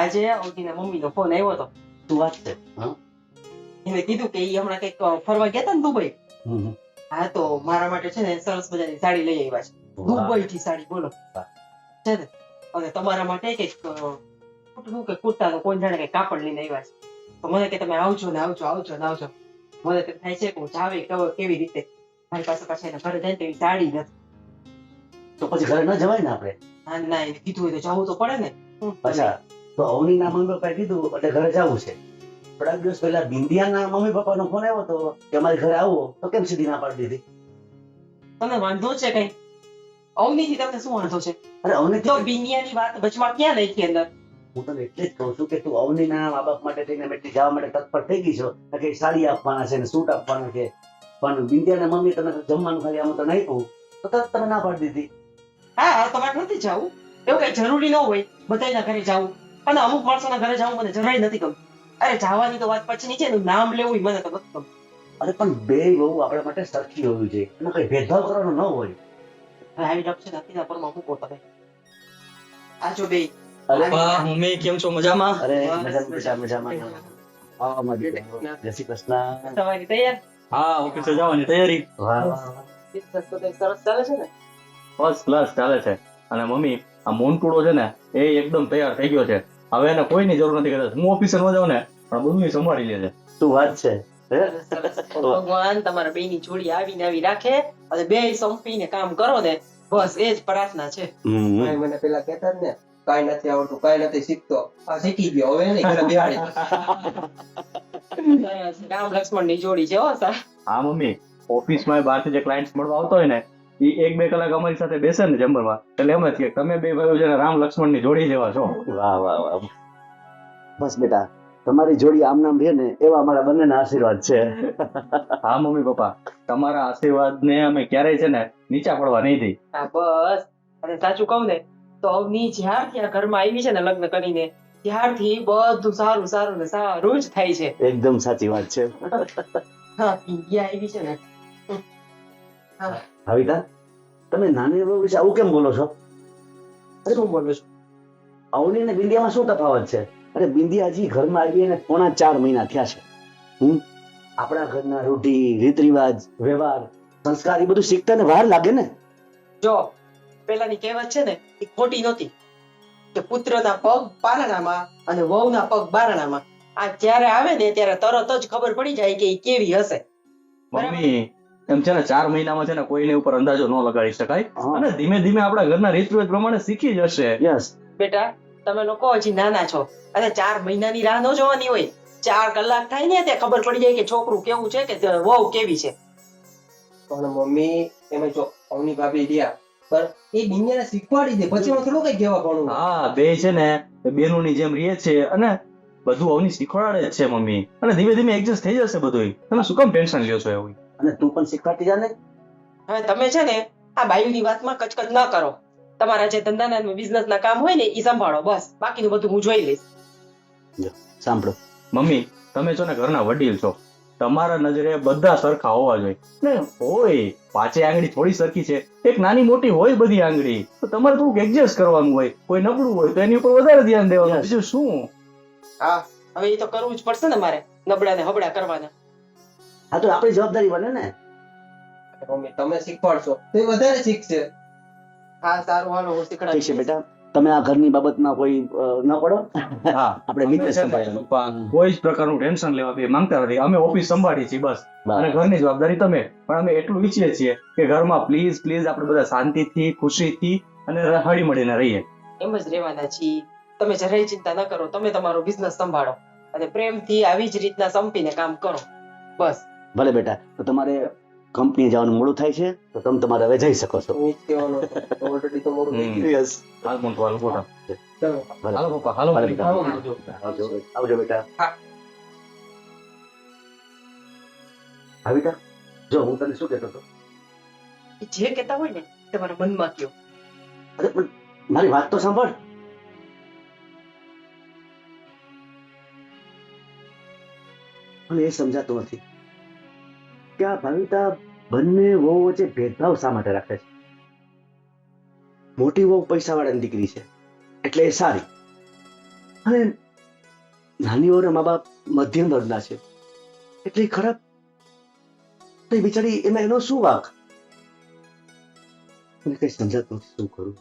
આજે ઓગીના મમ્મીનો ફોન આવ્યો હતો. શું વાત છે? હા એને કીધું કે ઈ હમણાં કઈક ફરવા ગયા હતા ને દુબઈ. હમ. હા તો મારા માટે છે ને સરસ મજાની સાડી લઈ આવ્યા છે. દુબઈ થી સાડી બોલો છે ને. અને તમારા માટે કઈક શું કે કુર્તાનો કોણ જાણે કઈ કાપડ લઈને આવ્યા છે. તો મને કે તમે આવજો ને આવજો આવજો ને આવજો. મને તો થાય છે કે હું જાવે કેવી રીતે મારી પાસે પાછા એના ઘરે જાય તો એવી સાડી નથી. તો પછી ઘરે ન જવાય ને આપણે? હા ના એને કીધું હોય તો જવું તો પડે ને. અચ્છા તો અવનીના મમ્મી પપ્પાએ કીધું એટલે ઘરે જવું છે. થોડાક દિવસ પહેલા બિંદિયાના મમ્મી પપ્પાનો ફોન આવ્યો તો કે અમારી ઘરે આવો તો કેમ સીધી ના પાડી દીધી? તમને વાંધો છે કઈ? અવનીથી તમને શું વાંધો છે? અરે અવની તો બિનિયાની વાત વચમાં ક્યાં નાખી અંદર? હું તને એટલે જ કહું છું કે તું અવનીના મા બાપ માટે થઈને બેટી જવા માટે તત્પર થઈ ગઈ છો કે સાડી આપવાના છે ને સૂટ આપવાના છે, પણ બિંદિયાના મમ્મી તમે જમવાનું ખાલી આમ તો નહીં કહું તો તરત તમે ના પાડી દીધી. હા તમારે નથી જવું એવું કઈ જરૂરી ન હોય બધાના ઘરે જવું, અને અમુક માણસોના ઘરે જવું મને જરાય નથી ગમતું. અરે જવાની તો વાત પછી છે એનું નામ લેવું મને તો નથી ગમતું. અરે પણ બે વહુ આપણા માટે સરખી હોવી જોઈએ, એનો કઈ ભેદભાવ કરવાનો ન હોય. આવી લક્ષણ નથી પરમાં મૂકો તમે. આજો બે. પપ્પા મમ્મી કેમ છો? મજામાં? અરે મજામાં. હા મારી જય શ્રી કૃષ્ણ. તમારી તૈયાર? હા ઓફિસે જવાની તૈયારી વાહ વાહ. બિઝનેસ તો કઈ સરસ ચાલે છે ને? ફર્સ્ટ ક્લાસ ચાલે છે. અને મમ્મી આ મોનટુડો છે ને એ એકદમ તૈયાર થઈ ગયો છે. હવે એને કોઈની જરૂર નથી કદાચ હું ઓફિસે ન જાઉં ને પણ બધું સંભાળી લે છે. શું વાત છે? હે? ભગવાન તમારા બે ની જોડી આવીને આવી રાખે અને બે સંપીને કામ કરો ને બસ એ જ પ્રાર્થના છે. હમ. મને પેલા કહેતા જ ને કાંઈ નથી આવડતું કાંઈ નથી શીખતો, આ શીખી ગયો હવે નહીં ઘરે બેહાડી. રામ લક્ષ્મણ ની જોડી છે હો સર. હા મમ્મી ઓફિસમાં બહારથી જે ક્લાયન્ટ્સ મળવા આવતો હોય ને એ 1-2 કલાક અમારી સાથે બેસે ને ચેમ્બરમાં એટલે એમ જ કે તમે બે ભાઈઓ છે ને રામ લક્ષ્મણ ની જોડી જેવા છો. વાહ વાહ વાહ. બસ બેટા તમારી જોડી આમ નામ રહે ને એવા અમારા બંનેના આશીર્વાદ છે. હા મમ્મી પપ્પા તમારા આશીર્વાદ ને અમે ક્યારેય છે ને નીચા પડવા નહીં દઈ. હા બસ. અને સાચું કહું ને તો અવની જ્યારથી આ ઘરમાં આવી છે ને લગ્ન કરીને ત્યારથી બધું સારું સારું ને સારું જ થાય છે. એકદમ સાચી વાત છે. હા ઇન્ડિયા આવી છે ને. હા ભાવિકા તમે નાની વહુ વિશે આવું કેમ બોલો છો? શું બોલું છું? અવની ને બિંદિયામાં શું તફાવત છે? અરે બિંદિયા હજી ઘરમાં આવી એને 4.5 મહિના થયા છે. આપણા ઘરના રૂઢિ રીત રિવાજ વ્યવહાર સંસ્કાર એ બધું શીખતા ને વાર લાગે ને. જો પેલાની કહેવત છે ને એ ખોટી નહોતી કે પુત્રના પગ પારણામાં અને વહુના પગ બારણામાં. આ જ્યારે આવે ને ત્યારે તરત જ ખબર પડી જાય કે એ કેવી હશે. મમ્મી એમ છે ને 4 મહિનામાં છે ને કોઈને ઉપર અંદાજો ન લગાડી શકાય અને ધીમે ધીમે આપણા ઘરના રીત રિવાજ પ્રમાણે શીખી જશે. યસ બેટા તમે લોકો હજી નાના છો અને 4 મહિનાની રાહ ન જોવાની હોય. 4 કલાક થાય ને ત્યાં ખબર પડી જાય કે છોકરું કેવું છે કે વહુ કેવી છે. પણ મમ્મી એમાં જો અવની ભાભી રહ્યા પણ એ દુનિયાને શીખવાડી દે પછી હું થોડું કઈ કહેવા ભણું. હા બે છે ને બેનોની જેમ રહે છે અને બધું અવની શીખવાડે જ છે મમ્મી અને ધીમે ધીમે એડજસ્ટ થઈ જશે બધું. તમે શું કામ ટેન્શન લ્યો છો એવું? અને તું પણ શીખવાડતી જા ને. હવે તમે છે ને આ બાયુની વાતમાં કચકચ ન કરો. તમારા જે ધંધાના બિઝનેસના કામ હોય ને એ સંભાળો બસ, બાકીનું બધું હું જોઈ લઈશ. સાંભળો મમ્મી તમે છો ને ઘરના વડીલ છો, તમારા નજરે બધા સરખા હોવા જોઈએ ને. હોય 5 આંગળી થોડી સરખી છે, એક નાની મોટી હોય બધી આંગળી, તો તમારે થોડુંક એડજસ્ટ કરવાનું હોય. કોઈ નબળું હોય તો એની ઉપર વધારે ધ્યાન દેવાનું, બીજું શું. હા હવે એ તો કરવું જ પડશે ને મારે, નબળા ને હબળા કરવાના. હા તો આપણી જવાબદારી બને ને. મમ્મી તમે શીખવાડશો તો એ વધારે શીખશે. હા સારું હાલો હું ઠીક છે શીખડાવીશ. બેટા તમે આ ઘરની બાબતમાં કોઈ ન પડો. હા આપણે અમે business છે ને સંભાળીએ. પપ્પા કોઈ જ પ્રકારનું ટેન્શન લેવા બે માંગતા નથી. અમે ઓફિસ સંભાળી છીએ બસ, અને ઘરની જવાબદારી તમે. પણ અમે એટલું ઈચ્છીએ છીએ કે ઘરમાં પ્લીઝ આપણે બધા શાંતિથી ખુશીથી અને હળી મળીને રહીએ. એમ જ રહેવાના છીએ. તમે જરાય ચિંતા ન કરો, તમે તમારો બિઝનેસ સંભાળો અને પ્રેમથી આવી જ રીતના સંપીને કામ કરો બસ. ભલે બેટા તો તમારે કંપની જવાનું મોડું થાય છે તો તમે તમારે હવે જઈ શકો છો. હું ઈ જ કહેવાનો હતો ઓલરેડી તો મોડું થઈ ગયું. યસ હાલ મોટું હાલ મોટા. ચાલો. ભલે હાલો પપ્પા હાલો. ભલે બેટા. આવજો. આવજો બેટા. હા. ભાવિકા જો હું તને શું કહેતો હતો. જે કહેતા હોય ને તમારા મનમાં કયો. અરે પણ મારી વાત તો સાંભળ. મને એ સમજાતું નથી કે આ ભાવિકા બંને વહુ વચ્ચે ભેદભાવ શા માટે રાખે છે. મોટી વહુ પૈસા વાળાની દીકરી છે એટલે એ સારી, અને નાની ઓર મા બાપ મધ્યમ વર્ગના છે એટલે ઈ ખરાબ તો એ બિચારી એમાં એનો શું વાંક? મને કઈ સમજાતું નથી શું કરું.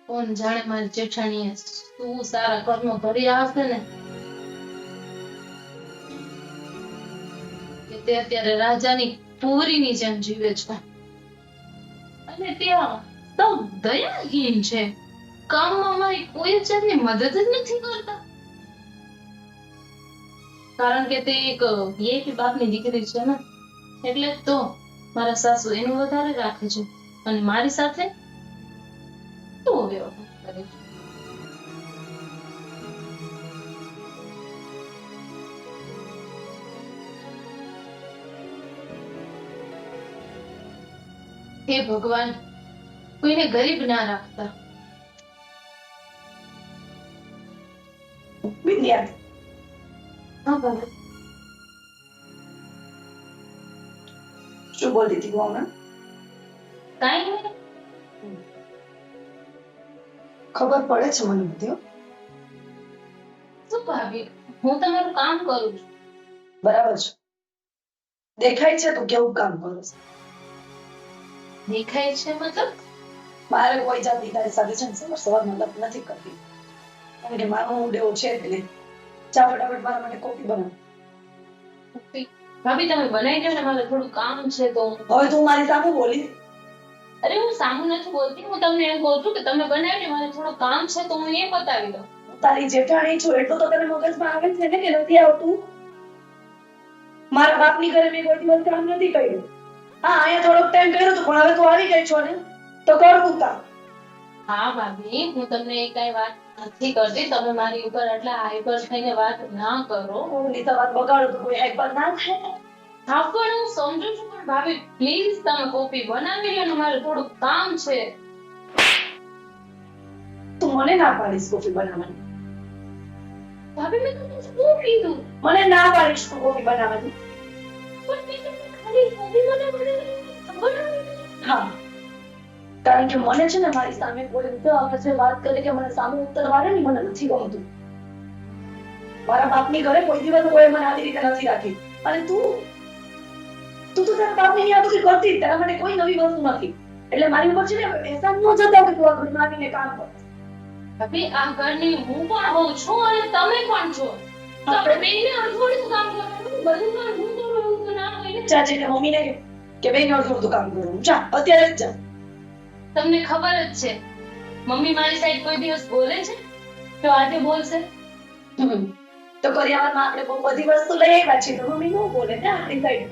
કોણ જાણે મારી જેઠાણીએ શું સારા કર્મો ભરી આવશે ને કે તે અત્યારે રાજાની પૂરીની જેમ જીવે છે અને ત્યાં સૌ દયાહીન છે. કામમાં મારી કોઈ જાતની મદદ જ નથી કરતા કારણ કે તે એક VIP બાપની દીકરી છે ને એટલે જ તો મારા સાસુ એનું વધારે રાખે છે અને મારી સાથે તો વ્યવહાર કરે છે. હે ભગવાન, કોઈને ગરીબ ના રાખતા. વિદ્યા, હા બાબા, શું બોલતી હતી હમણાં? કાંઈ નહીં. ખબર પડે છે મને બધું. શું ભાભી, હું તમારું કામ કરું છું. બરાબર છે. દેખાય છે તું કેવું કામ કરે છે. દેખાય છે મતલબ? મારે કોઈ જાતની તારી સાથે છે ને સવાર મતલબ નથી કરતી. કારણ કે મારો મૂડ એવો છે જ નહીં. ચા ફટાફટ મારા માટે કોફી બનાવ. ભાભી તમે બનાવી દો ને, મારે થોડું કામ છે તો. હવે તું મારી સામે બોલી. અરે હું સામું નથી બોલતી, હું તમને એમ કહું છું કે તમે બનાવી દો, મારે થોડું કામ છે તો હું એ બતાવી દઉં. તારી જેઠાણી છું એટલું તો તને મગજમાં આવે છે ને કે નથી આવતું. મારા બાપની ઘરે મેં કોઈ દિવસ કામ નથી કર્યું. હા, અહીંયા થોડોક ટાઈમ કર્યો તો પણ હવે તું આવી ગઈ છો ને તો કર તું કામ. હા ભાભી, હું તમને એ કઈ વાત નથી કરતી, તમે મારી ઉપર આટલા હાઈપર થઈને વાત ના કરો. ઓલી તો વાત બગાડો તો કોઈ હાઈપર ના થાય. હા પણ હું સમજુ છું, પણ ભાભી પ્લીઝ તમે કોફી બનાવી લો ને, મારે થોડું કામ છે. તું મને ના પાડીશ કોફી બનાવવાની. ભાભી મેં તમને શું કીધું? મને ના પાડીશ તું કોફી બનાવવાની. પણ મેં તમને ખાલી કોફી બનાવવાની હા, કારણ કે મને છે ને મારી સામે કોઈ રીતે આવે વાત કરે કે મને સામે ઉત્તર વાળે ને મને નથી ગમતું. મારા બાપની ઘરે કોઈ દિવસ કોઈ મને આવી રીતે નથી રાખી. અને તું તો તારા બાપની યાદ તો કરતી જ, તારા માટે કોઈ નવી વસ્તુ નથી. એટલે મારી ઉપર છે ને એહસાન ન જતા કે તું આ ઘરમાં આવીને કામ કર. ભાભી આ ઘરની હું પણ હોઉં છું અને તમે પણ છો, તો આપણે બેયને અડધું કામ કરવાનું. બધું કામ હું કરું એવું તો ના હોય ને. જા જઈને મમ્મીને કે બેન અડધું કામ કરું. જા અત્યારે જ જા. તમને ખબર જ છે મમ્મી મારી સાઈડ કોઈ દિવસ બોલે છે તો આજે બોલશે. તો કરિયાવરમાં આપણે બહુ બધી વસ્તુ લઈ આવ્યા છીએ તો મમ્મી ન બોલે ને આપણી સાઈડ.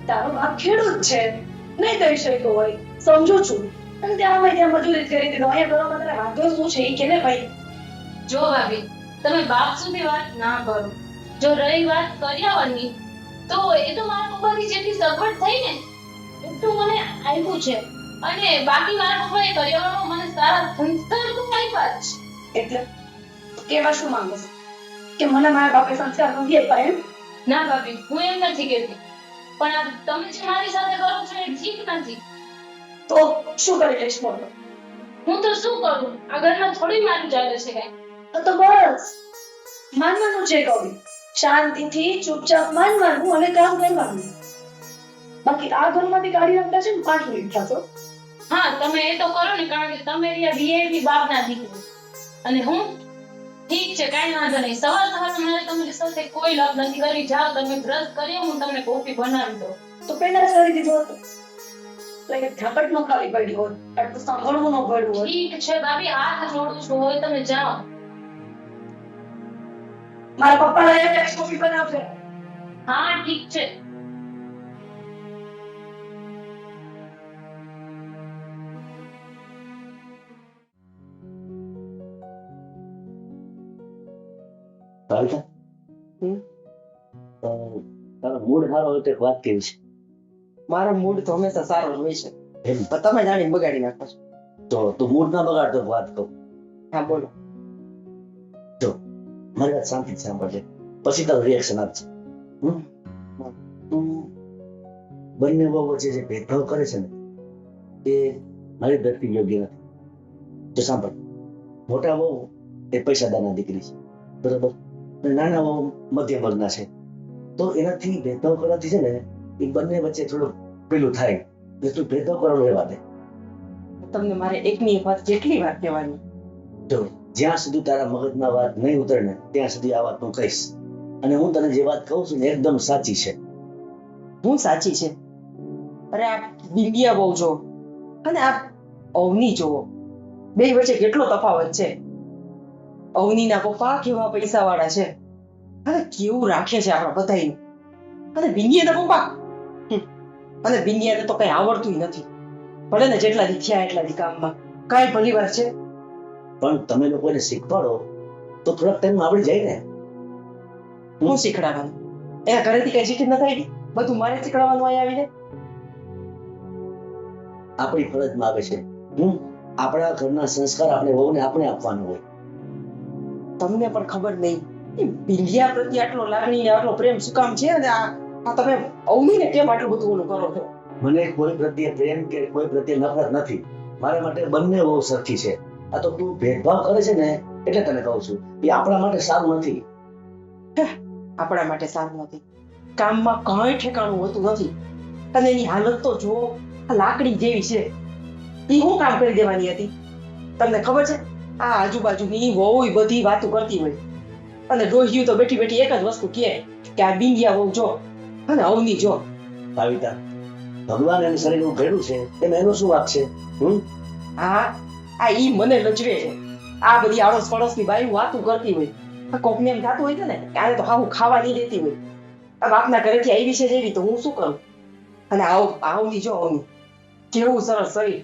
તારો બાપ ખેડૂત છે, નહીં દઈ શક્યો હોય, સમજુ છું. અને ત્યાં હોય ત્યાં મજૂરી કરી દીધો. અહીંયા ઘરમાં તારે વાંધો શું છે એ કે ને ભાઈ. જો ભાભી, તમે બાપ સુધી વાત ના કરો. જો રહી વાત કર્યાવાની તો એ તો મારા પપ્પાથી જેટલી સગવડ થઈ ને એટલું મને આપ્યું છે, અને બાકી મારા પપ્પાએ કર્યાવામાં મને સારા સંસ્કાર તો આપ્યા જ. એટલે કેવા શું માંગે છે કે મને મારા બાપે સંસ્કાર નથી આપ્યા એમ? ના ભાભી, હું એમ નથી કહેતી, પણ આ તમે જે મારી સાથે કરો છો એ ઠીક નથી. તો શું કરી લઈશ બોલો? હું તો શું કરું? આ ઘરમાં થોડી મારું ચાલે છે કઈ. તો બસ માનવાનું છે કવિ. શાંતિથી ચૂપચાપ માનવાનું અને કામ કરવાનું. બાકી આ ઘરમાંથી કાઢી નાખતા છે ને 5 મિનિટ થતો. હા, તમે એ તો કરો ને, કારણ કે તમે રહ્યા VIP બાપના દીકરી અને હું ઠીક છે, કાંઈ વાંધો નહીં. સવાર મારે તમારી સાથે કોઈ લપ નથી કરી. જાઓ તમે બ્રશ કરી, હું તમને કોફી બનાવી દઉં. તો પહેલા જ કરી દીધો હતો. તો એક ઝપટ નો ખાલી પડી હોત, આટલું સાંભળવું ન પડ્યું હોત. ઠીક છે ભાભી, હાથ જોડું છું, હવે તમે જાઓ. મારા પપ્પા લાયા ત્યારે કોફી બનાવશે. હા ઠીક છે. ભાવિકા, તારો મૂડ સારો હોય તો એક વાત કેવી છે. મારો મૂડ તો હંમેશા સારો જ હોય છે, એમ? પણ તમે જાણીને બગાડી નાખો છો. તો તું મૂડ ના બગાડ તો વાત કહું. હા બોલો. મારી વાત શાંતિથી સાંભળજે, પછી તારું રિએક્શન આપજે. તું બંને વચ્ચે જે ભેદભાવ કરે છે ને એ મારી દ્રષ્ટિ યોગ્ય નથી. જો સાંભળ, મોટા વહુ એ પૈસાદારના દીકરી છે, બરોબર, અને નાના વહુ મધ્યમ વર્ગના છે. તો એનાથી ભેદભાવ કરવાથી છે ને એ બંને વચ્ચે થોડું પેલું થાય. એટલે તું ભેદભાવ કરવાનો રહેવા દે. તમને મારે એકની એક વાત કેટલી વાર કહેવાની? જો જ્યાં સુધી તારા મગજમાં વાત નહીં ઉતરે ને ત્યાં સુધી આ વાત હું કહીશ. અને હું તને જે વાત કહું છું ને એકદમ સાચી છે. હું સાચી છે? અરે આ બિંદિયા બહુ જો અને આ અવની જોવો, બે વચ્ચે કેટલો તફાવત છે. અવનીના પપ્પા કેવા પૈસા વાળા છે અને કેવું રાખે છે આપણા બધાયનું, અને બિંદિયાના પપ્પા અને બિંદિયાને તો કઈ આવડતું નથી. ભલે ને જેટલા દી થયા એટલા દી કામમાં કાંઈ ભલી વાર છે. પણ તમે લોકો એને શીખવાડો તો થોડાક ટાઈમ આવડી જાય ને. હું શીખડાવવાનું? એના ઘરેથી કઈ શીખી ન થાય? બધું મારે શીખડાવવાનું અહીં આવીને? આપણી ફરજમાં આવે છે. આપણા ઘરના સંસ્કાર આપણે વહુને આપણે આપવાનું હોય. તમને પણ ખબર નહીં એ બિંદિયા પ્રત્યે આટલો લાગણી ને આટલો પ્રેમ શું કામ છે? અને આ તમે અવનીને કેમ આટલું બધું ઓલું કરો છો? મને કોઈ પ્રત્યે પ્રેમ કે કોઈ પ્રત્યે નફરત નથી. મારા માટે બંને વહુ સરખી છે. આ તો તું ભેદભાવ કરે છે ને એટલે તને કહું છું એ આપણા માટે સારું નથી. આપણા માટે સારું નથી. કામમાં કઈ ઠેકાણું હોતું નથી. અને એની હાલત તો જુઓ, આ લાકડી જેવી છે. એ હું કામ કરી દેવાની હતી? તમને ખબર છે આ આજુબાજુની વહુ બધી વાતો કરતી હોય અને ડોહિયું તો બેઠી બેઠી એક જ વસ્તુ કહે કે આ બિંદિયા વહુ જો અને અવની જો. ભાવિતા, ભગવાન એને શરીરનું ઘડ્યું છે એમ એનો શું વાંક છે? હા, આ ઈ મને લજવે છે. આ બધી આડોશ પડોશની બાયું વાતું કરતી હોય. આ કોકને એમ થતું હોય છે ને કે આને તો હાવું ખાવા નહીં દેતી હોય. આ બાપના ઘરેથી આવી છે જેવી તો હું શું કરું? અને આવની જો અવની કેવું સરસ શરીર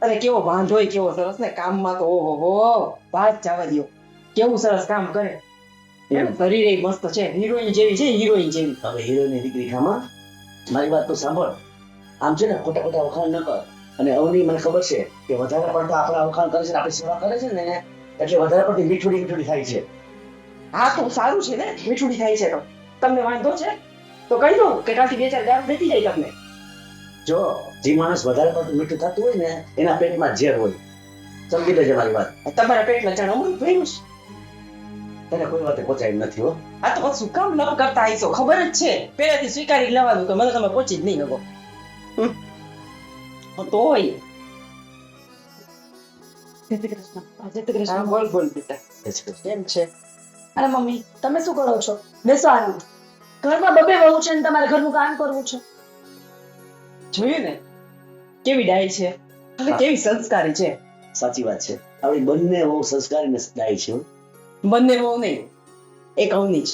અને કેવો વાંધો હોય કેવો સરસ ને કામમાં તો ઓહો વાત જવા દ્યો. કેવું સરસ કામ કરે. એમ શરીર એ મસ્ત છે, હિરોઈન જેવી છે, હિરોઈન જેવી. હવે હીરોની દીકરી ખામાં મારી વાત તો સાંભળ. આમ છે ને ખોટા ખોટા વખાણ ન કર. અને અવની મને ખબર છે કે વધારે પડતા આપણા વખાણ કરે છે ને આપણી સેવા કરે છે ને એટલે વધારે પડતી મીઠુડી થાય છે. હા તો સારું છે ને, મીઠુડી થાય છે તો તમને વાંધો છે તો કહી દો કે કાલથી 2-4 દારૂ દેતી જાય તમને. જો જે માણસ વધારે પડતું મીઠું થતું હોય ને એના પેટમાં ઝેર હોય. સમજી લેજે મારી વાત. તમારા પેટમાં જાણ અમૃત ભર્યું છે. તને કોઈ વાતે પહોંચાડી નથી હો. આ તો શું કામ લપ કરતા આવીશો? ખબર જ છે પહેલેથી સ્વીકારી લેવાનું કે મને તમે પહોંચી જ નહીં શકો. તોય જય શ્રી કૃષ્ણ. જય શ્રી કૃષ્ણ. હા, બોલ બોલ બેટા, કેમ છે? અરે મમ્મી, તમે શું કરો છો? બેસો આરામ. ઘરમાં બબે વહુ છે ને તમારે ઘરનું કામ કરવું છે. જોયું ને કેવી ડાય છે અને કેવી સંસ્કારી છે. સાચી વાત છે. આપણી બંને બહુ સંસ્કારી ને ડાય છે હો. બંને બહુ નહીં, એક અવની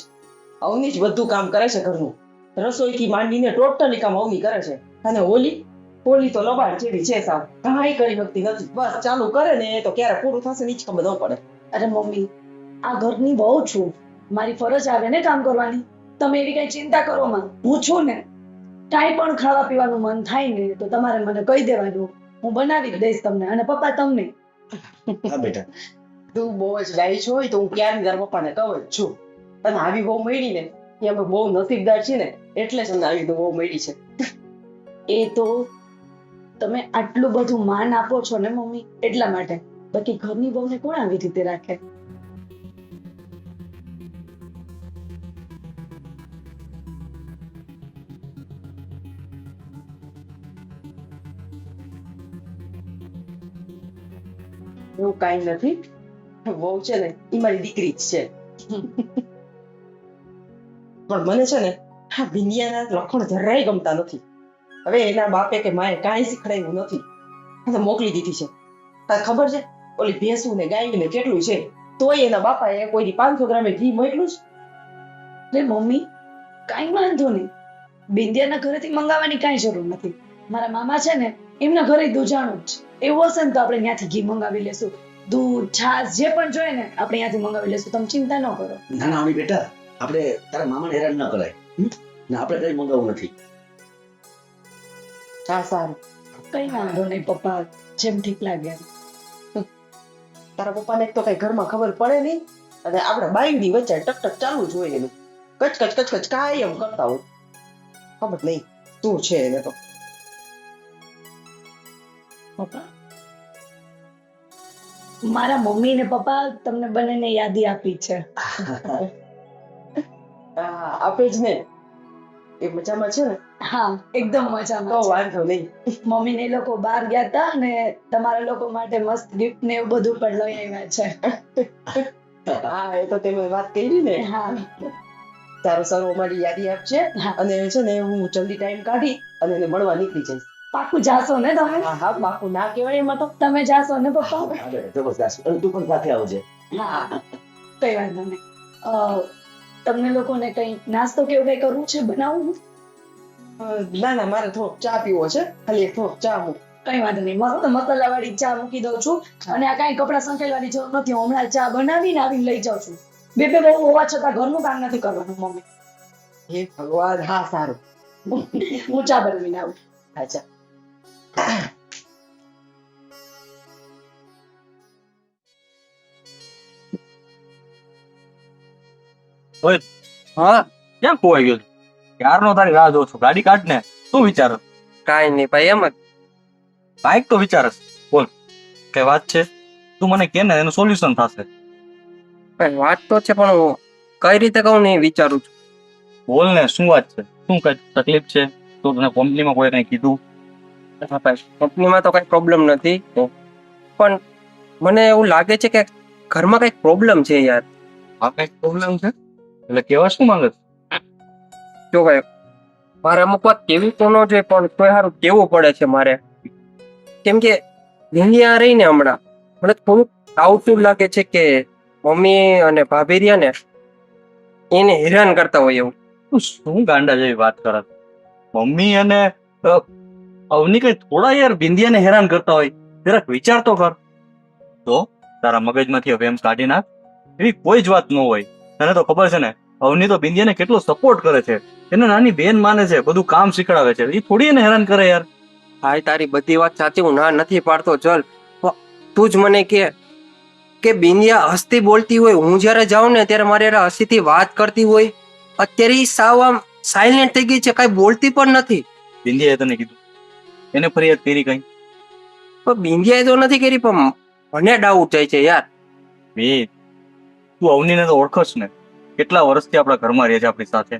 જ બધું કામ કરે છે ઘરનું. રસોઈથી માંડીને ટોટલી કામ અવની કરે છે. અને ઓલી તો લબાડ જેવી છે, સાવ કાંઈ કરી શકતી નથી. બસ ચાલુ કરે ને એ તો ક્યારે પૂરું થશે ને ઈ જ ખબર ન પડે. અરે મમ્મી, આ ઘરની બહુ છું, મારી ફરજ આવે ને કામ કરવાની. તમે એવી કઈ ચિંતા કરો માં. હું છું ને, કાંઈ પણ ખાવા પીવાનું મન થાય ને તો તમારે મને કહી દેવાનું, હું બનાવી જ દઈશ તમને. અને પપ્પા તમને. હા બેટા. તું બહુ જ ડાયી છો તો હું ક્યારની તારા પપ્પાને કહું જ છું. અને આવી બહુ મળી ને એ અમે બહુ નસીબદાર છીએ ને એટલે જ અમને આવી બહુ મળી છે. એ તો તમે આટલું બધું માન આપો છો ને મમ્મી એટલા માટે. બાકી ઘરની બહુને કોણ આવી રીતે રાખે? એવું કાંઈ નથી. વહુ છે ને એ મારી દીકરી જ છે. પણ મને છે ને આ બિંદિયાના લખણ જરાય ગમતા નથી. હવે એના બાપે કે માએ કાંઈ શીખડાયું નથી અને મોકલી દીધી છે. તારે ખબર છે ઓલી ભેંસું ને ગાયું ને કેટલું છે તોય એના બાપાએ કોઈ 500 ગ્રામે ઘી મોકલું છે. અરે મમ્મી, કાંઈ વાંધો નહીં. બિંદિયાના ઘરેથી મંગાવવાની કાંઈ જરૂર નથી. મારા મામા છે ને એમના ઘરે દૂધાણું જ છે. એવું હશે ને તો આપણે ત્યાંથી ઘી મંગાવી લેશું. દૂધ, છાશ જે પણ જોઈએ ને આપણે ત્યાંથી મંગાવી લેશું. તમે ચિંતા ન કરો. ના ના અવની બેટા, આપણે તારા મામાને હેરાન ન કરાય. ને આપણે કઈ મંગાવવું નથી. હા સારું. કઈ વાંધો નહીં પપ્પા, જેમ ઠીક લાગે. તારા પપ્પાને તો કઈ ઘરમાં ખબર પડે નહીં અને આપણે બાયુની વચ્ચે ટક ચાલુ જ હોય એનું. કચ કાંઈ એમ કરતા હોય. ખબર નહીં શું છે એને તો. પપ્પા મારા મમ્મી ને પપ્પા તમને બંનેને યાદી આપી છે. આપે જ ને એ મજામાં છે ને હા, એકદમ તો મજામાં છે. વાંધો નહીં. મમ્મી ને એ લોકો બહાર ગયા હતા અને તમારા લોકો માટે મસ્ત ગિફ્ટ ને એવું બધું પણ લઈ આવ્યા છે. હા એ તો તમે વાત કરી ને. હા સારું સારું અમારી યાદી આપશે હા. અને છે ને હું જલ્દી ટાઈમ કાઢી અને એને મળવા નીકળી જઈશ. પાકું જાશો ને તમે? હા હા બાપુ ના કહેવાય એમાં તો. તમે જાશો ને પપ્પા? અરે જબરદસ્ત. અને તું પણ સાથે આવજે. હા, કઈ વાંધો નહીં. તમને લોકોને કઈ નાસ્તો કે એવું કઈ કરવું છે, બનાવવું? ના ના મારે થોડોક ચા પીવો છે, ખાલી એક થોડોક ચા મૂક. કઈ વાંધો નહીં, મસ્ત મસાલા વાળી ચા મૂકી દઉં છું. અને આ કઈ કપડા સંકેલવાની જરૂર નથી, હું હમણાં ચા બનાવીને આવીને લઈ જાઉં છું. બે બહુ હોવા છતાં ઘરનું કામ નથી કરવાનું મમ્મી. હે ભગવાન. હા સારું. હું ચા બનાવીને આવું. અચ્છા. હા ક્યાં ખોવાઈ ગયો ક્યારનો તારી રાહ જોઉં છું ગાડી કાઢ ને શું વિચાર કાંઈ નહીં ભાઈ, એમ જ. કાંઈક તો વિચારસ બોલ કઈ વાત છે તું મને કે ને એનું સોલ્યુશન થશે ભાઈ વાત તો છે પણ હું કઈ રીતે કહું ને એ વિચારું છું. બોલ ને શું વાત છે શું કઈ તકલીફ છે તો તને કંપનીમાં કોઈ કઈ કીધું હા ભાઈ, કંપનીમાં તો કઈ પ્રોબ્લેમ નથી, પણ મને એવું લાગે છે કે ઘરમાં કઈક પ્રોબ્લેમ છે યાર. આ કઈક પ્રોબ્લેમ છે એટલે કેવા શું માંગે છે? જો ભાઈ, મારે અમુક વાત કેવી તો ન જોઈએ પણ તોય સારું કેવું પડે છે મારે. કેમ કે દુનિયા રહી ને હમણાં મને થોડુંક આવતું લાગે છે કે મમ્મી અને ભાભી રહ્યા ને એને હેરાન કરતા હોય એવું. તું શું ગાંડા જેવી વાત કરે મમ્મી અને અવની કઈ થોડા યાર બિંદિયાને હેરાન કરતા હોય જરાક વિચાર તો કર તો તારા મગજમાંથી હવે એમ કાઢી નાખ એવી કોઈ જ વાત ન હોય તને તો ખબર છે ને અવની તો બિંદિયાને કેટલો સપોર્ટ કરે છે એને નાની બેન માને છે બધું કામ શીખડાવે છે એ થોડી એને હેરાન કરે યાર. ભાઈ તારી બધી વાત સાચી, હું ના નથી પાડતો, ચલ તું જ મને કે બિંદિયા હસતી બોલતી હોય, હું જયારે જાઉં ને ત્યારે મારે હસીથી વાત કરતી હોય, અત્યારે ઈ સાવ આમ સાયલેન્ટ થઈ ગઈ છે, કઈ બોલતી પણ નથી. બિંદિયાએ તને કીધું એને ફરિયાદ કરી કઈ? પણ બિંદિયાએ તો નથી કરી પણ મને ડાઉટ જાય છે યાર. તું અવનીને તો ઓળખશ ને કેટલા વર્ષથી આપણા ઘરમાં રહે છે આપણી સાથે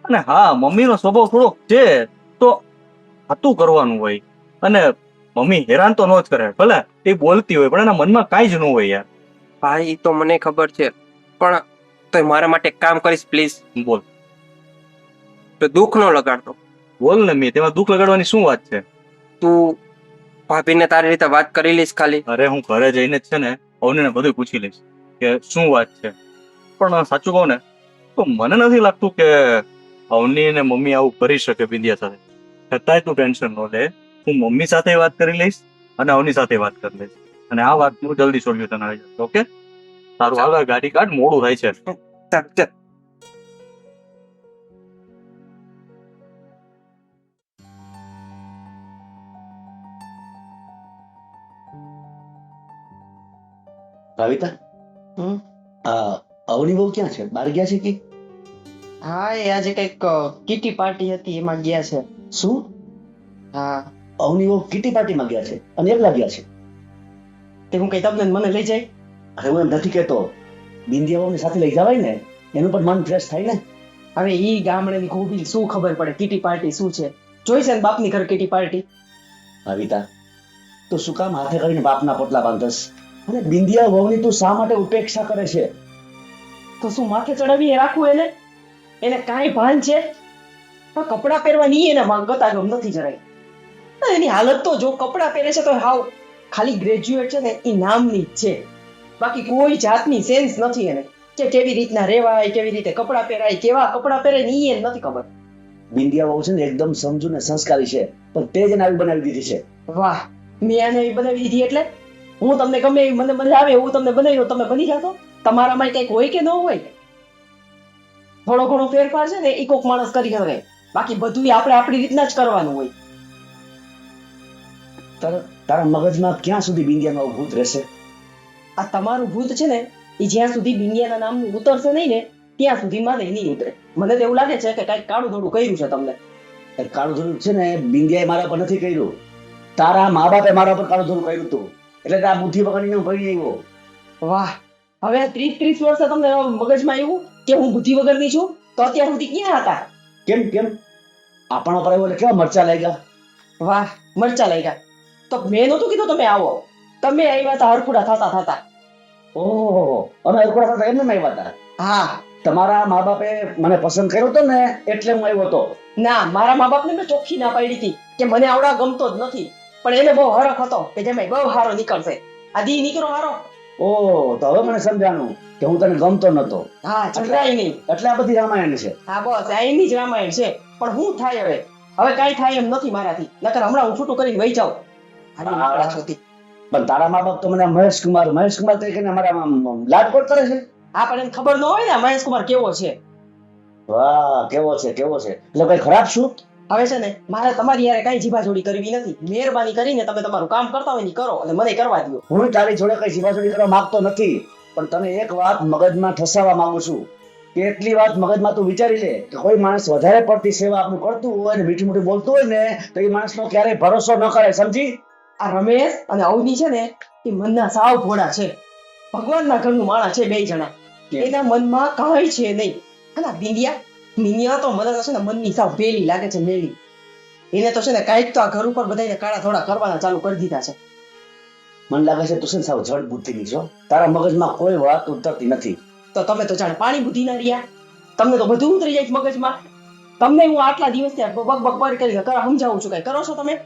અને હા મમ્મીનો સ્વભાવ થોડોક છે તો હતું કરવાનું હોય અને મમ્મી હેરાન તો ન જ કરે ભલે એ બોલતી હોય પણ એના મનમાં કાંઈ જ ન હોય યાર. ભાઈ ઈ તો મને ખબર છે પણ તોય મારા માટે એક કામ કરીશ પ્લીઝ? બોલ તો દુઃખ ન લગાડતો. બોલ ને મી તેમાં દુઃખ લગાડવાની શું વાત છે? તું ભાભીને તારી રીતે વાત કરી લઈશ ખાલી? અરે હું ઘરે જઈને જ છે ને અવનીને બધું પૂછી લઈશ કે શું વાત છે પણ સાચું કહું ને તો મને નથી લાગતું કે અવની અને મમ્મી આવું કરી શકે બિંદિયા સાથે. છતાંય તું ટેન્શન ન લે, હું મમ્મી સાથે વાત કરી લઈશ અને અવની સાથે વાત કરી લઈશ અને આ વાતનું જલ્દી સોલ્યુશન આવી જશે. ઓકે સારું હાલ ગાડી કાઢ મોડું થાય છે. ચાલ ચાલ. ભાવિતા, હમ. અવની બહુ ક્યાં છે? બહાર ગયા છે કે? હા એ આજે કઈક કીટી પાર્ટી હતી એમાં ગયા છે. શું? હા અવની બહુ કીટી પાર્ટીમાં ગયા છે અને એકલા ગયા છે? તે હું કઈ તમને ને મને લઈ જાય? અરે હું એમ નથી કહેતો, બિંદિયા બહુને સાથે લઈ જવાય ને, એનું પણ મન ફ્રેશ થાય ને. હવે ઈ ગામડેની ખોબી શું ખબર પડે કીટી પાર્ટી શું છે? જોઈ છે ને બાપની ઘર કીટી પાર્ટી. ભાવિતા, તું શું કામ હાથે કરીને બાપના પોટલા બાંધસ? અને બિંદિયા વહુની તું શા માટે ઉપેક્ષા કરે છે? તો શું માથે ચડાવી રાખવું એને? એને કાંઈ ભાન છે? કપડાં પહેરવાની એને ગતાગમ નથી જરાય. એની હાલત તો જો કપડાં પહેરે છે તો હાવ ખાલી ગ્રેજ્યુએટ છે ને એ નામની જ છે, બાકી કોઈ જાતની સેન્સ નથી એને કે કેવી રીતના રહેવાય, કેવી રીતે કપડાં પહેરાય, કેવા કપડાં પહેરે ને ઈ એને નથી ખબર. બિંદિયા વહુ છે ને એકદમ સમજુ ને સંસ્કારી છે, પણ તે જ એને આવી બનાવી દીધી છે. વાહ, મેં આને એવી બનાવી દીધી એટલે? હું તમને ગમે એવી મને મજા આવે એવું તમને બનાવી દઉં, તમે બની જાતો? તમારામાં કંઈક હોય કે ન હોય? થોડો ઘણો ફેરફાર છે ને એ કોક માણસ કરી શકે, બાકી બધું આપણે આપણી રીતના જ કરવાનું હોય. તારા મગજમાં ક્યાં સુધી બિંદિયાનું ભૂત રહેશે? આ તમારું ભૂત છે ને એ જ્યાં સુધી બિંદિયાના નામનું ઉતરશે નહીં ને ત્યાં સુધી મારે નહીં ઉતરે. મને તો એવું લાગે છે કે કઈક કાળું ધોળું કર્યું છે તમને. કાળું ધોળું છે ને બિંદિયાએ મારા પર નથી કર્યું, તારા મા બાપે મારા પર કાળું ધોળું કર્યું હતું. એટલે આ બુદ્ધિ વગરની હું ભણી આવ્યો. વાહ, હવે 30 વર્ષે તમને મગજમાં આવ્યું કે હું બુદ્ધિ વગરની છું? તો અત્યાર સુધી ક્યાં હતા? કેમ આપણા પર આવ્યો એટલે કેવા મરચા લાગ્યા? વાહ, મરચા લાગ્યા. તો મેં નહોતું કીધું તમે આવો, તમે આવ્યા હતા હરખુડા થતા. ઓહો, અમે અરકોડા સાથે એમને આવ્યા હતા. હા, તમારા મા બાપે મને પસંદ કર્યો હતો ને એટલે હું આવ્યો હતો. ના, મારા મા બાપને મેં ચોખ્ખી ના પાડી હતી કે મને આવડા ગમતો જ નથી, પણ એને બહુ હરખ હતો કે જેમાં બહુ હારો નીકળશે. આ દી નીકળો હારો. ઓહ, તો હવે મને સમજાણું કે હું તને ગમતો નતો. હા, ઝઘડાય નહીં. એટલે આ બધી રામાયણ છે. હા બસ, આ એની જ રામાયણ છે. પણ હું થાય હવે કાંઈ થાય એમ નથી મારાથી, નકર હમણાં હું છૂટું કરીને વહી જાઉં. હાલી નીકળ્યા છો તી. પણ તારા મા બાપ તો મને મહેશ કુમાર તરીકે મારા લાડકોટ કરે છે. હા, પણ એને ખબર ન હોય ને મહેશ કુમાર કેવો છે. વાહ, કેવો છે એટલે કઈ ખરાબ શું? હવે છે ને મારે તમારી યારે કઈ જીભાજોડી કરવી નથી. મહેરબાની કરીને તમે તમારું કામ કરતા હોય ને ઈ કરો અને મને કરવા દો. હું તારી જોડે કઈ જીવાજોડી કરવા માંગતો નથી, પણ તને એક વાત મગજમાં ઠસાવવા માંગુ છું કે એટલી વાત મગજમાં તું વિચારી લે કે કોઈ માણસ વધારે પડતી સેવા આપણું કરતું હોય ને મીઠું મીઠું બોલતું હોય ને તો એ માણસનો ક્યારેય ભરોસો ન કરાય, સમજી? આ રમેશ અને અવની છે ને એ મનના સાવ ભોળા છે. ભગવાનના ઘરનું માણસ છે બે જણા. એના મનમાં કાંઈ છે નહીં. અને બિંદિયા તો મને તો છે ને મનની સાવ પેલી લાગે છે, મેલી. એને તો છે ને કાંઈક તો આ ઘર ઉપર બધાને કાળા થોડા કરવાના ચાલુ કરી દીધા છે. મને લાગે છે તું છે ને સાવ જડ બુદ્ધિની છો. તારા મગજમાં કોઈ વાત ઉતરતી નથી. તો તમે તો જાણે પાણી બુદ્ધિ ના રહ્યા. તમને તો બધું ઉતરી જાય છે મગજમાં. તમને હું આટલા દિવસથી બક કરીને સમજાવું છું, કઈ કરો છો તમે?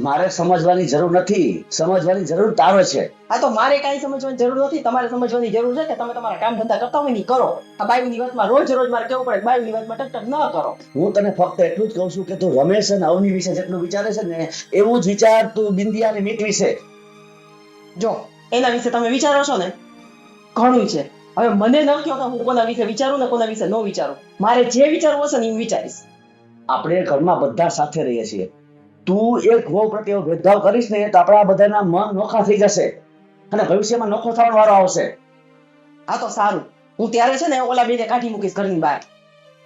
મારે સમજવાની જરૂર નથી, સમજવાની જરૂર તારે છે. આ તો મારે કાંઈ સમજવાની જરૂર નથી, તમારે સમજવાની જરૂર છે કે તમે તમારા કામ ધંધા કરતા હોય ને ઈ કરો. આ બાયુની વાતમાં રોજ મારે કેવું પડે બાયુની વાતમાં ટક ન કરો. હું તને ફક્ત એટલું જ કહું છું કે તું રમેશ અને અવની વિશે જેટલું વિચારે છે ને એવું જ વિચાર તું બિંદિયા અને મીત વિશે. જો એના વિશે તમે વિચારો છો ને ઘણું છે. હવે મને ન કહો કે હું કોના વિશે વિચારું ને કોના વિશે ન વિચારું. મારે જે વિચારવું હશે ને એ હું વિચારીશ. આપણે ઘરમાં બધા સાથે રહીએ છીએ. તું એક વહુ પ્રત્યે ભેદભાવ કરીશ ને તો આપણા બધાના મન નોખા થઈ જશે અને ભવિષ્યમાં નોખો થવાનો વારો આવશે. આ તો સારું, હું ત્યારે છે ને ઓલા બેને કાઢી મૂકીશ ઘરની બહાર.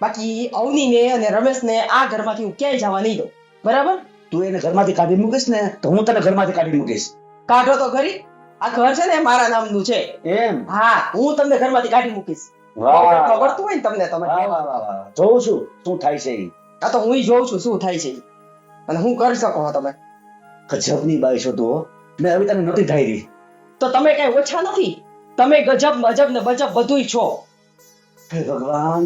બાકી અવનીને અને રમેશને આ ઘરમાંથી હું ક્યાંય જવા નહીં દઉં, બરાબર? તું એને ઘરમાંથી કાઢી મૂકીશ ને તો હું તને ઘરમાંથી કાઢી મૂકીશ. કાઢો તો ખરી. આ ઘર છે ને મારા નામનું છે. એમ? હા, હું તમને ઘરમાંથી કાઢી મૂકીશ. વાહ, ખબરતું હોય ને તમને તમે. વાહ. જોઉં છું શું થાય છે ઈ. આ તો હું જોઉં છું શું થાય છે ઈ. અને હું કરી શકો છો તમે. ગજબની બાઈ છો તું હો. મેં હવે તને નહોતી ધારી. તો તમે કઈ ઓછા નથી. તમે ગજબ મજબ ને બજબ બધુંય છો. હે ભગવાન,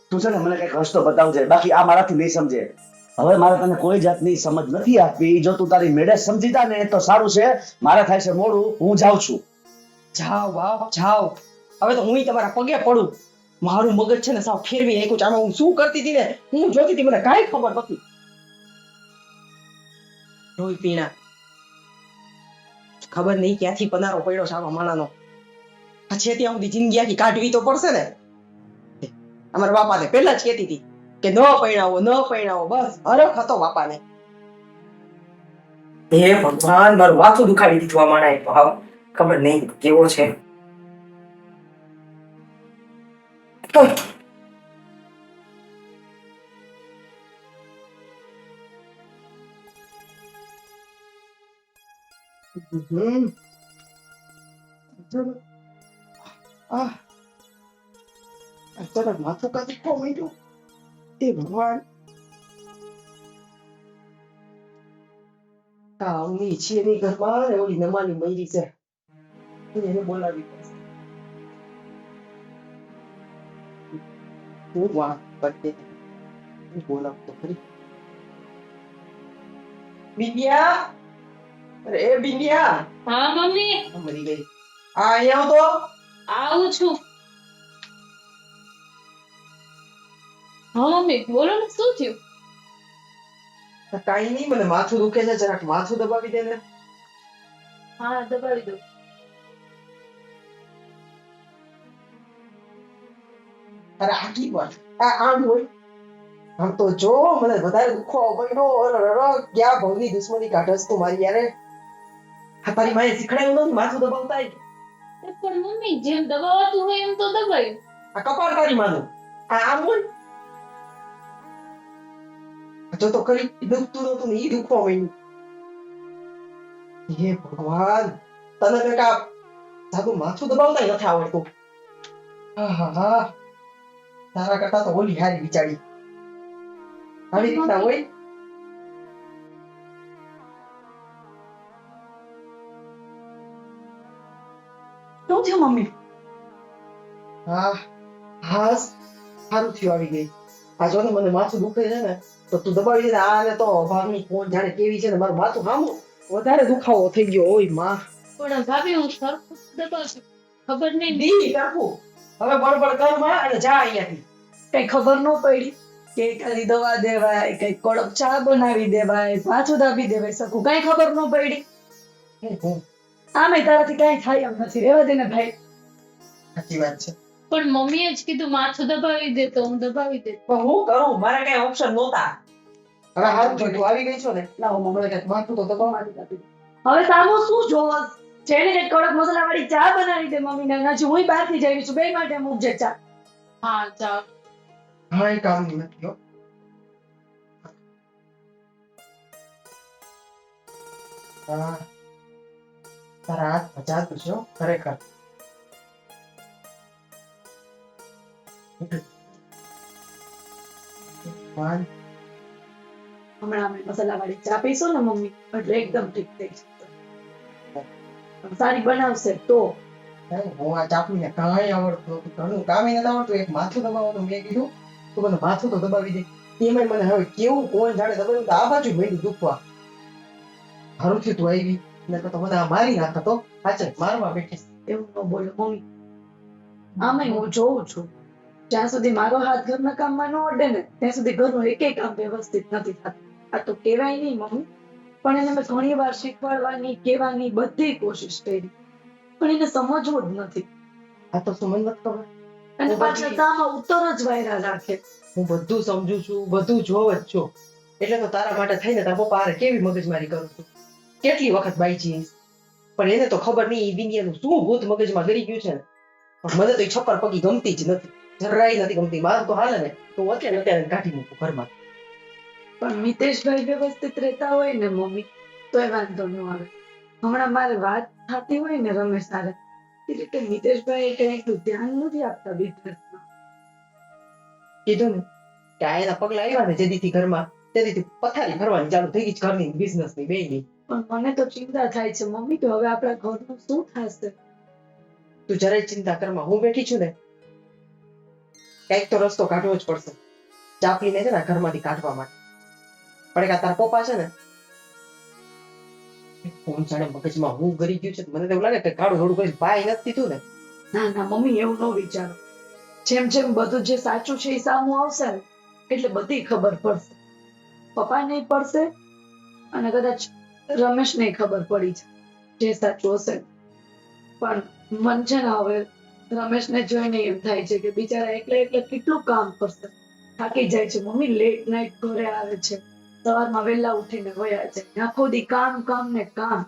તું છે ને મને કઈક રસ્તો બતાવજે, બાકી આ મારાથી નહીં સમજે. હવે મારે તને કોઈ જાતની સમજ નથી આપવી. જો તું તારી મેળે સમજી જા ને તો સારું છે. મારે થાય છે મોડું, હું જાઉં છું. જાઓ બાપ જાઓ. હવે તો હું તમારા પગે પડું. મારું મગજ છે ને સાવ ફેરવી નાખ્યું છે. આમાં હું શું કરતી હતી ને હું જોતી હતી મને કાંઈ ખબર નથી. રોઈ પીણા ખબર નહીં ક્યાંથી પનારો પડ્યો છે આવા માણાનો. આ છે ત્યાં સુધી જિંદગી આખી કાઢવી તો પડશે ને. અમારા બાપાને પહેલા જ કહેતી હતી કે ન પૈણાવો બસ હરખ હતો બાપાને. હે ભગવાન, મારું માથું દુખાવી દીધું આ માણાએ તો. હાવ ખબર નહીં કેવો છે. માથું કા દુખવા માંડ્યું. એ ભગવાન, કામની છે ની ઘરમાં ને ઓલી નમાની મયરી છે. એને બોલાવી પડશે. હું વાત કરતે બોલાવતો ખરી. બિંદિયા, અરે એ બિંદિયા. હા મમ્મી, મરી ગઈ. આ અહીંયા તો આવું છું. હા મમ્મી બોલો ને શું થયું? કાંઈ નહીં, મને માથું દુખે છે, જરાક માથું દબાવી દે ને. હા દબાવી દો. અરે આટલી વાર આમ હોય આમ તો જો મને વધારે દુખો પડ્યો. ક્યાં ભવની દુશ્મની કાઢસ તું મારી યારે. હા, તારી માએ શીખડાયું નથી માથું દબાવતા? પણ મમ્મી જેમ દબાવાતું હોય એમ તો દબાયું. આ કપાળ તારી માનું આ આમ હોય. જો તો ખરી દુખતું નતું ને ઈ દુખવા માંડ્યું. હે ભગવાન, તને કંઈક આ જાદુ માથું દબાવતા નથી આવડતું. હા, તારા કરતા તો ઓલી હારી બિચારી. આવી રીતના હોય. શું થયું મમ્મી? હા, સારું થયું આવી ગઈ. આ જો ને મને માથું દુખે છે ને તો તું દબાવી દે ને. આને તો ભાગની કોણ જાણે કેવી છે ને મારું માથું સામું વધારે દુખાવો થઈ ગયો. ઓય માં, પણ ભાભી હું સરખું દબાવશું, ખબર નહીં. દી કાકુ હવે બળબડ કર માં અને જા અહીંયાથી. કઈ ખબર ન પડી કે એકાદી દવા દેવાય, કઈ કડક ચા બનાવી દેવાય, પાછું દાબી દેવાય શકું, કઈ ખબર ન પડી. આમે તારાથી કઈ થાય એમ નથી, રેવા દે ને ભાઈ. સાચી વાત છે. પણ મમ્મીએ જ કીધું માથું દબાવી દે તો હું દબાવી દે. પણ હું કરું, મારે કઈ ઓપ્શન નહોતા. હવે હારું થયું તું આવી ગઈ છો ને. લાવો મમ્મી કઈક માથું તો દબાવવા દે. હવે સામો શું જોવસ? જેને કઈ કડક મસાલા વાળી ચા બનાવી દે મમ્મી ને. હજી હું બહાર થી જઈ છું, બે માટે મૂકજે ચા. હા જાઓ. હા એ કામ નથી હો. હા, તારા હાથ મજાતું છે હો, ખરેખર. ભગવાન, હમણાં અમે મસાલા વાળી ચા પીશું ને મમ્મી એટલે એકદમ ઠીક થઈ જશે. પણ સારી બનાવશે તો. હું આ ચાપડીને કાંઈ આવડતું નહોતું, ઘણું કામે નથી આવડતું. એક માથું દબાવવાનું મેં કીધું તો મને માથું તો દબાવી દે. એમાંય મને હવે કેવું કોણ જાણે દબાવ્યું તો આ બાજુ મેંડું દુખવા. હારું થયું તું આવી, નકર તો બધા મારી નાખતો. સાચે મારવા બેઠી. એવું ન બોલો મમ્મી. આમાંય હું જોઉં છું, જ્યાં સુધી મારો હાથ ઘરના કામમાં ન અડે ને ત્યાં સુધી ઘરનું એકેય કામ વ્યવસ્થિત નથી થતું. આ તો કહેવાય નહીં મમ્મી, પણ એને મેં ઘણી વાર શીખવાડવાની, કહેવાની બધી કોશિશ કરી, પણ એને સમજવું જ નથી. આ તો સુમન નથી ખબર. અને પાછા કામમાં ઉત્તર જ વાયરા રાખે. હું બધું સમજુ છું, બધું જોવ જ છું. એટલે તો તારા માટે થઈને તારા પપ્પા હારે કેવી મગજમારી કરું છું, કેટલી વખત બાઈ જઈશ. પણ એને તો ખબર નહીં ઈ દુનિયાનું શું ભૂત મગજમાં ગરી ગયું છે ને. પણ મને તો ઈ છપ્પર પગી ગમતી જ નથી, જરાય નથી ગમતી. મારું તો હાલે ને તો હું અત્યારે કાઢી મૂકું ઘરમાં. પણ મિતેશભાઈ વ્યવસ્થિત રહેતા હોય ને મમ્મી તો એ વાંધો ન આવે. હમણાં મારે વાત થતી હોય ને રમેશ સાથે, એ રીતે મિતેશભાઈ કઈ એટલું ધ્યાન નથી આપતા બિઝનેસમાં. કીધું ને કે આ એના પગલા આવ્યા ને જેદીથી ઘરમાં, તેદીથી પથારી ભરવાની ચાલુ થઈ ગઈ છે, ઘરની બિઝનેસની બેયની. પણ મને તો ચિંતા થાય છે મમ્મી કે હવે આપણા ઘરનું શું થશે. તું જરાય ચિંતા કરમાં, હું બેઠી છું ને. કઈક તો રસ્તો કાઢવો જ પડશે ચાપલીને છે ને ઘરમાંથી કાઢવા માટે. પણ એક તારા પપ્પા છે ને, કોણ જાણે મગજમાં હું ગરી ગયું છે. મને તો એવું લાગે કે કાળું થોડું કરી ભાઈ નથી દીધું ને. ના ના મમ્મી એવું ન વિચારો. જેમ જેમ બધું જે સાચું છે એ સામું આવશે ને એટલે બધી ખબર પડશે. પપ્પાને પડશે અને કદાચ રમેશને ખબર પડી છે જે સાચું હશે. પણ મન છે ને હવે રમેશને જોઈને એમ થાય છે કે બિચારા એકલા એકલા કેટલું કામ કરશે, થાકી જાય છે મમ્મી. લેટ નાઈટ ઘરે આવે છે, સવારમાં વહેલા ઉઠીને વયા જાય, આખો દી કામ કામ ને કામ.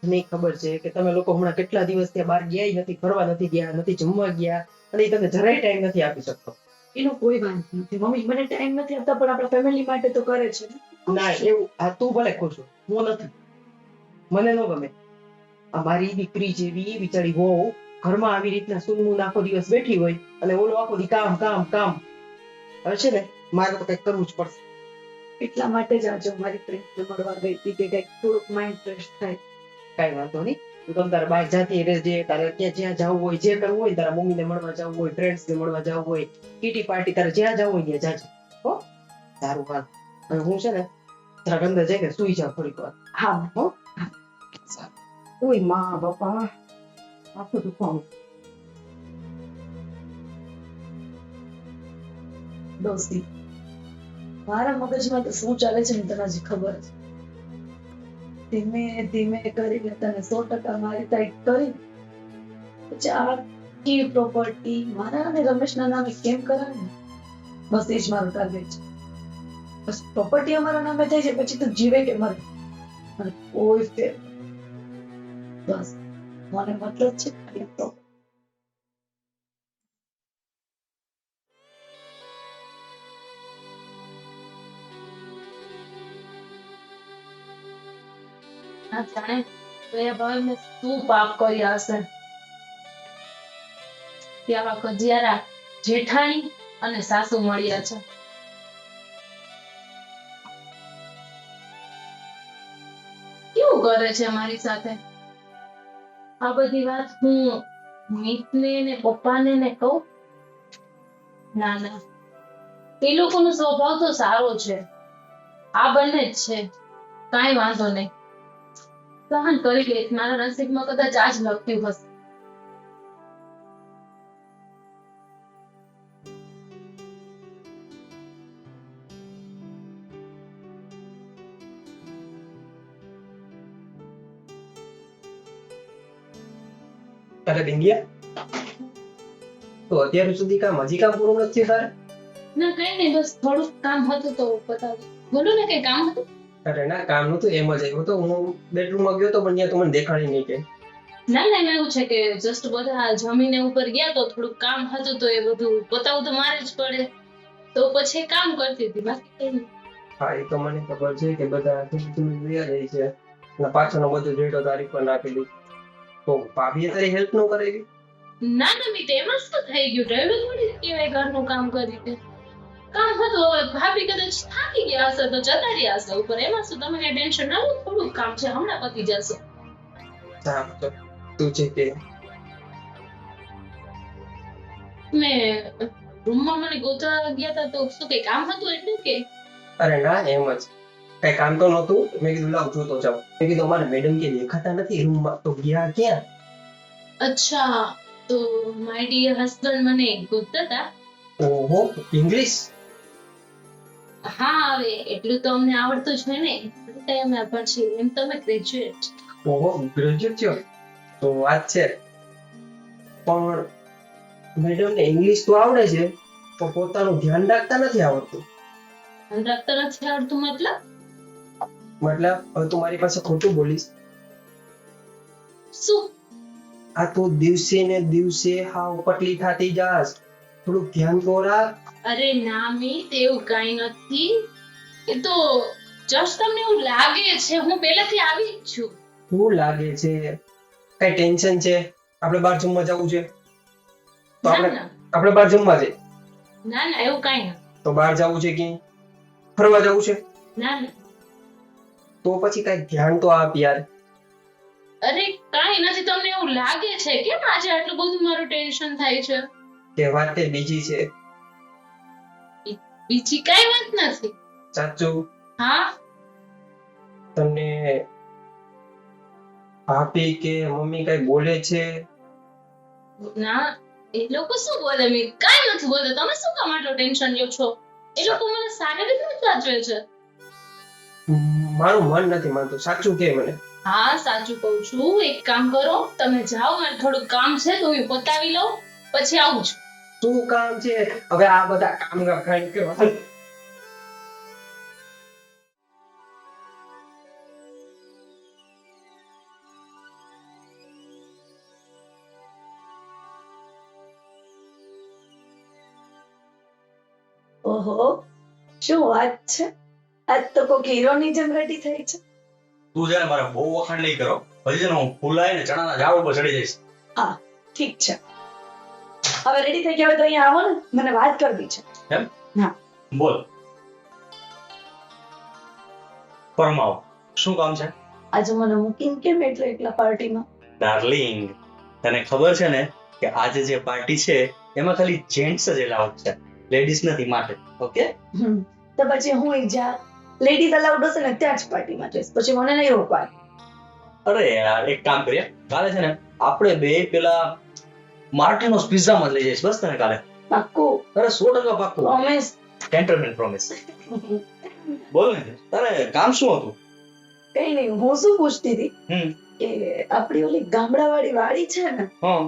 મને ખબર છે કે તમે લોકો હમણાં કેટલા દિવસ ત્યાં બહાર ગયા નથી, ફરવા નથી ગયા, નથી જમવા ગયા, અને એ તમને જરાય ટાઈમ નથી આપી શકતો. એનો કોઈ વાંધો નથી મમ્મી, મને ટાઈમ નથી આપતા પણ આપણા ફેમિલી માટે તો કરે છે ને. ના એવું આ તું ભલે ખુશ હો, હું નથી. મને ન ગમે આ મારી દીકરી જેવી બિચારી વહુ ઘરમાં આવી રીતના સુનમુન આખો દિવસ બેઠી હોય અને ઓલો આખો દી કામ કામ કામ. હવે છે ને મારે તો કઈક કરવું જ પડશે. એટલા માટે જ આજે હું મારી ફ્રેન્ડને મળવા ગઈ હતી કે કંઈક થોડુંક માઇન્ડ ફ્રેશ થાય. કઈ વાંધો નહીં, તું તમ તારે બહાર જાતી રહેજે. તારે ક્યાં જ્યાં જવું હોય, જે કરવું હોય, તારા મમ્મીને મળવા જવું હોય, ફ્રેન્ડ્સને મળવા જવું હોય, કીટી પાર્ટી, તારે જ્યાં જવું હોય ત્યાં જાજે. હો સારું હાલ. હવે હું છે ને જરા અંદર જઈને સુઈ જાઉં થોડીક વાર. હા હો સારું. ઓય માં બાપા, આખું દુખાવું. દોસ્તી મારા મગજમાં તો શું ચાલે છે ને તને હજી ખબર છે. ધીમે ધીમે કરીને તને 100% મારી સાઈડ કરી પછી આખી પ્રોપર્ટી મારા અને રમેશના નામે કેમ કરાવે, બસ એ જ મારું ટાર્ગેટ છે. બસ પ્રોપર્ટી અમારા નામે થઈ જાય પછી તો જીવે કે મરે મને કોઈ ફેર નથી. બસ મને મતલબ છે ખાલી property. ના જાણે દયા ભાવે મેં શું પાપ કર્યા હશે કે આવા કજિયારા જેઠાણી અને સાસુ મળ્યા છે. કેવું કરે છે મારી સાથે? આ બધી વાત હું મિતને ને પપ્પાને ને કહું? ના ના, એ લોકોનો સ્વભાવ તો સારો છે. આ બંને જ છે, કાંઈ વાંધો નહીં, સહન કરી લઈશ. મારા નસીબમાં કદાચ આ જ લખ્યું હશે. અરે બિંદિયા, તો અત્યાર સુધી હજી કામ પૂરું નથી તારે? ના કઈ નહીં, બસ થોડુંક કામ હતું તો બતાવી. બોલો ને, કઈ કામ હતું? અરે ના, કામ નતું, એમ જ આવ્યો તો. હું બેડરૂમમાં ગયો તો પણ ત્યાં તો મને દેખાડી નહીં કે. ના ના, એવું છે કે જસ્ટ બધા જમીને ઉપર ગયા તો થોડુંક કામ હતું તો એ બધું બતાવવું તો મારે જ પડે, તો પછી કામ કરતી હતી, બાકી કઈ નહીં. હા, એ તો મને ખબર છે કે બધા રહ્યા જાય છે અને પાછળનો બધો ડેટો તારીખ પર નાખેલી. તો ભાભીએ તારી હેલ્પ ન કરેલી? ના ના મિત, એમાં શું થઈ ગયું? ડ્રાઈવર થોડી કહેવાય ઘરનું કામ કરી દે. કામ હતું, હવે ભાભી કદાચ થાકી ગયા હશે તો જતા રહ્યા હશે ઉપર. એમાં શું, તમે કઈ ટેન્શન ના લો, થોડુંક કામ છે, હમણાં પતી જશે. હા, તો તું છે કે મેં રૂમમાં મને ગોતવા ગયા હતા તો શું કઈ કામ હતું એટલે કે? અરે ના, એમ જ કઈ કામ તો નતું. મેં કીધું લાવ જોતો જાઉં. મેં કીધું અમારે મેડમ કે દેખાતા નથી રૂમમાં, તો ગયા ક્યાં? અચ્છા, તો માય ડિયર હસબન્ડ મને ગોતતા હતા. ઓહો, ઇંગ્લિશ? હા, હવે એટલું તો અમને આવડતું છે ને, અમે પછી એમ તમે ગ્રેજ્યુએટ. ઓહો, ગ્રેજ્યુએટ થયો તો વાત છે. પણ મેડમ ને ઇંગ્લિશ તો આવડે છે પણ પોતાનું ધ્યાન રાખતા નથી આવડતું. ધ્યાન રાખતા નથી આવડતું મતલબ? મતલબ હવે તું મારી પાસે ખોટું બોલીશ. શું? આ તો દિવસે ને દિવસે હાવ પટલી થાતી જાસ. થોડુંક ધ્યાન તો રાખ. અરે ના મિત, એવું કઈ નથી. એ તો જસ્ટ તમને એવું લાગે છે, હું પહેલાથી આવી જ છું. શું લાગે છે? કઈ ટેન્શન છે? આપણે બહાર જમવા જવું છે તો ના આપણે ના આપણે બહાર જમવા જઈએ. ના ના, એવું કઈ નથી. તો બહાર જવું છે કે ફરવા જવું છે? ના ના, તો પછી કઈ ધ્યાન તો આપ યાર. અરે કઈ નથી, તમને એવું લાગે છે કેમ આજે આટલું બધું મારું ટેન્શન થાય છે? કે વાત તે બીજી છે. બીજી કઈ વાત નથી. સાચું? હા, તમને ભાભી કે મમ્મી કઈ બોલે છે? ના, એ લોકો શું બોલે મિત? કઈ નથી બોલતા. તમે શું કામ આટલું ટેન્શન લ્યો છો? એ લોકો મને સારી રીતે સાચવે છે. મારું મન નથી માનતું, સાચું કે મને. હા, સાચું કહું છું. એક કામ કરો, તમે જાઓ, મારે થોડું કામ છે તો હું પતાવી લઉં, પછી આવું છું. શું કામ છે? હવે આ બધા કામ ખાઈ કરવા. ઓહો, શું વાત છે! આજ તો કોક હીરોની જેમ રેડી થઈ છે. તું છે ને મારે બહુ વખાણ નહીં કરો, પછી છે ને હું ફૂલાઈને ચણાના ઝાડ ઉપર ચડી જઈશ. ઠીક છે, હવે રેડી થઈ ગયા હોય તો અહીંયા આવો ને, મને વાત કરવી છે. બોલ. ફરમાવો, શું કામ છે? આજે મને મૂકીને કેમ એકલા પાર્ટીમાં? ડાર્લિંગ, તને ખબર છે ને કે આજે જે પાર્ટી છે એમાં ખાલી જેન્ટ્સ જ એલાઉડ છે, લેડીઝ નથી માટે. ઓકે? તો પછી હું જ્યાં લેડીઝ અલાઉડ હશે ને ત્યાં જ પાર્ટીમાં જઈશ, પછી મને નહીં રોકવાય. અરે યાર, એક કામ કરીએ, કાલે છે ને આપણે બે પેલા માર્ટિનોસ પિઝામાં જ લઈ જઈશ. બસ તને કાલે? પાક્કું? અરે 100% પાક્કું. પ્રોમિસ? Gentleman promise. બોલ ને, તારે કામ શું હતું? કઈ નહીં, હું શું પૂછતી હતી હમ કે આપણી ઓલી ગામડાવાળી વાડી છે ને, હા,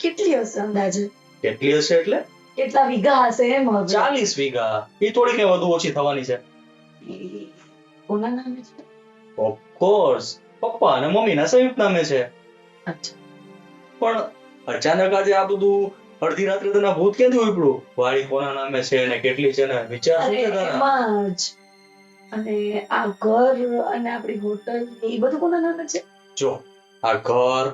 કેટલી હશે અંદાજે? કેટલી હશે એટલે? કેટલા વીઘા હશે એમ? હવે 40 વીઘા. એ થોડી કઈ વધુ ઓછી થવાની છે. કોના નામે છે? ઓફકોર્સ પપ્પા અને મમ્મીના સંયુક્ત નામે છે. અચ્છા, પણ અચાનક આજે આ બધું અડધી રાત્રે તને ભૂત ક્યાંથી ઉપડ્યું? વાડી કોના નામે છે ને કેટલી છે ને વિચાર શું અરે છે તારા? એમાં જ અને આ ઘર અને આપણી હોટલ એ બધું કોના નામે છે? જો આ ઘર,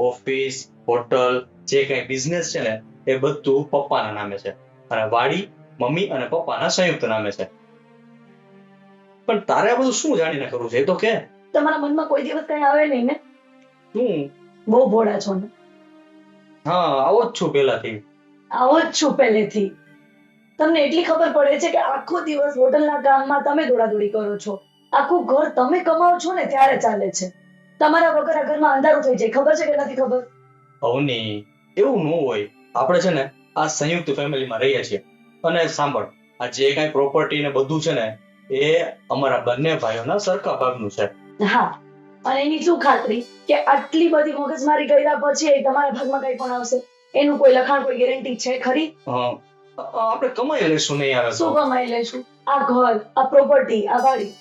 ઓફિસ, હોટલ, જે કઈ બિઝનેસ છે ને એ બધું પપ્પાના નામે છે અને વાડી મમ્મી અને પપ્પાના સંયુક્ત નામે છે. પણ તારે આ બધું શું જાણીને કરવું છે એ તો કે. તમારા મનમાં કોઈ દિવસ કઈ આવે નહીં ને? શું? બહુ ભોળા છો ને. હા, આવો જ છું પેલાથી. આવો જ છું પહેલેથી. તમને એટલી ખબર પડે છે કે આખો દિવસ હોટલના કામમાં તમે દોડાદોડી કરો છો, આખું ઘર તમે કમાઓ છો ને ત્યારે ચાલે છે. તમારા વગર આ ઘરમાં અંધારું થઈ જાય. ખબર છે કે નથી ખબર? અવની, એવું ન હોય. આપણે છે ને આ સંયુક્ત ફેમિલીમાં રહીએ છીએ અને સાંભળ, આ જે કાંઈ પ્રોપર્ટી ને બધું છે ને એ અમારા બંને ભાઈઓના સરખા ભાગનું છે. હા, અને એની શું ખાતરી કે આટલી બધી મગજમારી કર્યા પછી તમારા ભાગમાં કઈ પણ આવશે? એનું કોઈ લખાણ, કોઈ ગેરંટી છે ખરી? આપણે કમાઈ લઈશું નહીં યાર. શું કમાઈ લેશું? આ ઘર, આ પ્રોપર્ટી, આ વાડી,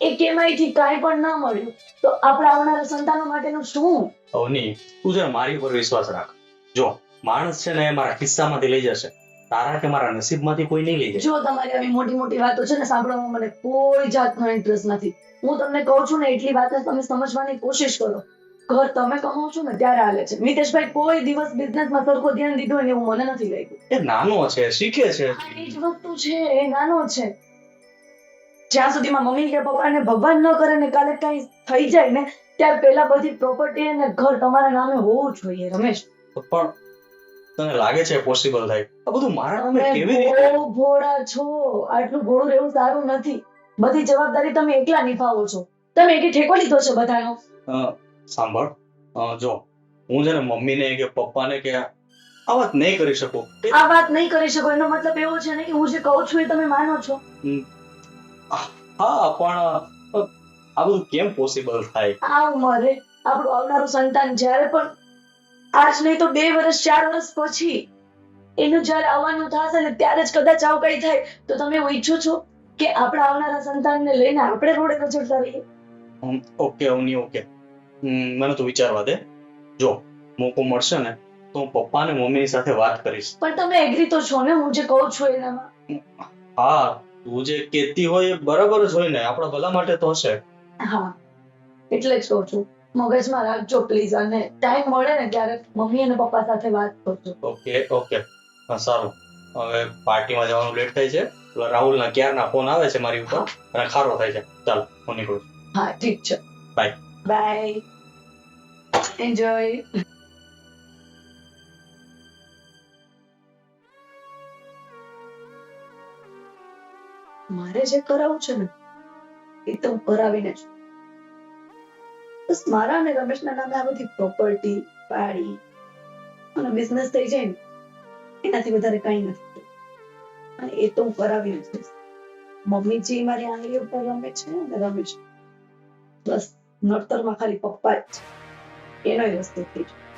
એ કેમાઈથી કાંઈ પણ ન મળ્યું તો આપણા આવનારા સંતાનો માટેનું શું? અવની, તું છે ને મારી ઉપર વિશ્વાસ રાખ. જો માણસ છે ને એ મારા ખિસ્સામાંથી લઈ જશે, તારા કે મારા નસીબમાંથી કોઈ નહીં લઈ જશે. જો તમારી આવી મોટી મોટી વાતો છે ને સાંભળવામાં મને કોઈ જાતનો ઇન્ટરેસ્ટ નથી. હું તમને કહું છું ને એટલી વાતને તમે સમજવાની કોશિશ કરો. ઘર તમે કમાઓ છો ને ત્યારે હાલે છે. મિતેશભાઈ કોઈ દિવસ બિઝનેસમાં સરખો ધ્યાન દીધું હોય ને એવું મને નથી લાગ્યું. એ નાનો છે, શીખે છે. આ એ જ વસ્તુ છે, એ નાનો છે. જ્યાં સુધીમાં મમ્મી કે પપ્પાને ભગવાન ન કરે ને કાલે કઈ થઈ જાય ને ત્યાર પહેલા બધી પ્રોપર્ટી અને ઘર તમારા નામે હોવું જોઈએ. રમેશ, પણ તને લાગે છે પોસિબલ થાય? આ બધું મારા નામે તમે કેવી રીતે? બહુ ભોળા છો. આટલું ભોળું રહેવું સારું નથી. બધી જવાબદારી તમે એકલા નિભાવો છો. તમે એકે ઠેકો લીધો છે બધાનો. સાંભળ, જો હું છે ને મમ્મીને કે પપ્પાને કે આ વાત નહીં કરી શકું. આ વાત નહીં કરી શકો એનો મતલબ એવો છે ને કે હું જે કહું છું એ તમે માનો છો? હા, પણ આ બધું કેમ પોસિબલ થાય? આ ઉંમરે આપણું આવનારું સંતાન જ્યારે પણ આજ નહીં તો 2 વર્ષ 4 વર્ષ પછી એનું જ્યારે આવવાનું થશે ને ત્યારે જ કદાચ આવું કઈ થાય તો તમે એવું ઈચ્છો છો કે આપણા આવનારા સંતાનને લઈને આપણે રોડે કચડતા રહીએ? ઓકે અવની, ઓકે, મને તો વિચારવા દે. જો મોકો મળશે ને તો હું પપ્પા અને મમ્મીની સાથે વાત કરીશ. પણ તમે એગ્રી તો છો ને હું જે કહું છું એનામાં? હા, તું જે કહેતી હોય એ બરાબર જ હોય ને, આપણા ભલા માટે તો હશે. હા, એટલે જ કહું છું મગજમાં રાખજો પ્લીઝ. અને ટાઈમ મળે ને ત્યારે મમ્મી અને પપ્પા સાથે વાત કરજો. ઓકે ઓકે, હા સારું. હવે પાર્ટીમાં જવાનું લેટ થાય છે. પેલા રાહુલના ક્યારના ફોન આવે છે મારી ઉપર અને ખારો થાય છે. ચાલ હું નીકળું છું. હા ઠીક છે. બાય. બાય. એન્જોય. મારે જે કરાવવું છે ને એ તો હું કરાવીને જ. બસ મારા અને રમેશના નામે આ બધી પ્રોપર્ટી, વાડી અને બિઝનેસ થઈ જાય ને એનાથી વધારે કઈ નથી. અને એ તો હું કરાવીને જ જઈશ. મમ્મીજી મારી આંગળી ઉપર રમે છે અને રમેશ બસ નડતરમાં ખાલી પપ્પા જ છે. એનો વસ્તુ થઈ જાય.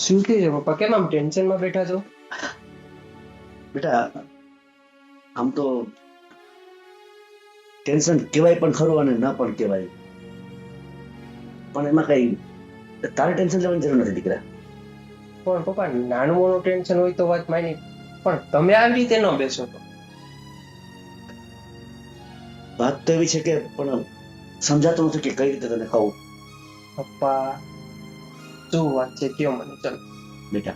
શું કે છે પપ્પા? કેમ આમ ટેન્શનમાં બેઠા છો? બેટા, આમ તો ટેન્શન કહેવાય પણ ખરું અને ન પણ કહેવાય. પણ એમાં કઈ તારે ટેન્શન લેવાની જરૂર નથી દીકરા. પણ પપ્પા નાનું મોટું ટેન્શન હોય તો વાત માની, પણ તમે આવી રીતે ન બેસો તો. વાત તો એવી છે કે પણ સમજાતું નથી કે કઈ રીતે તને કહું. પપ્પા શું વાત છે કયો મને. ચાલો. બેટા,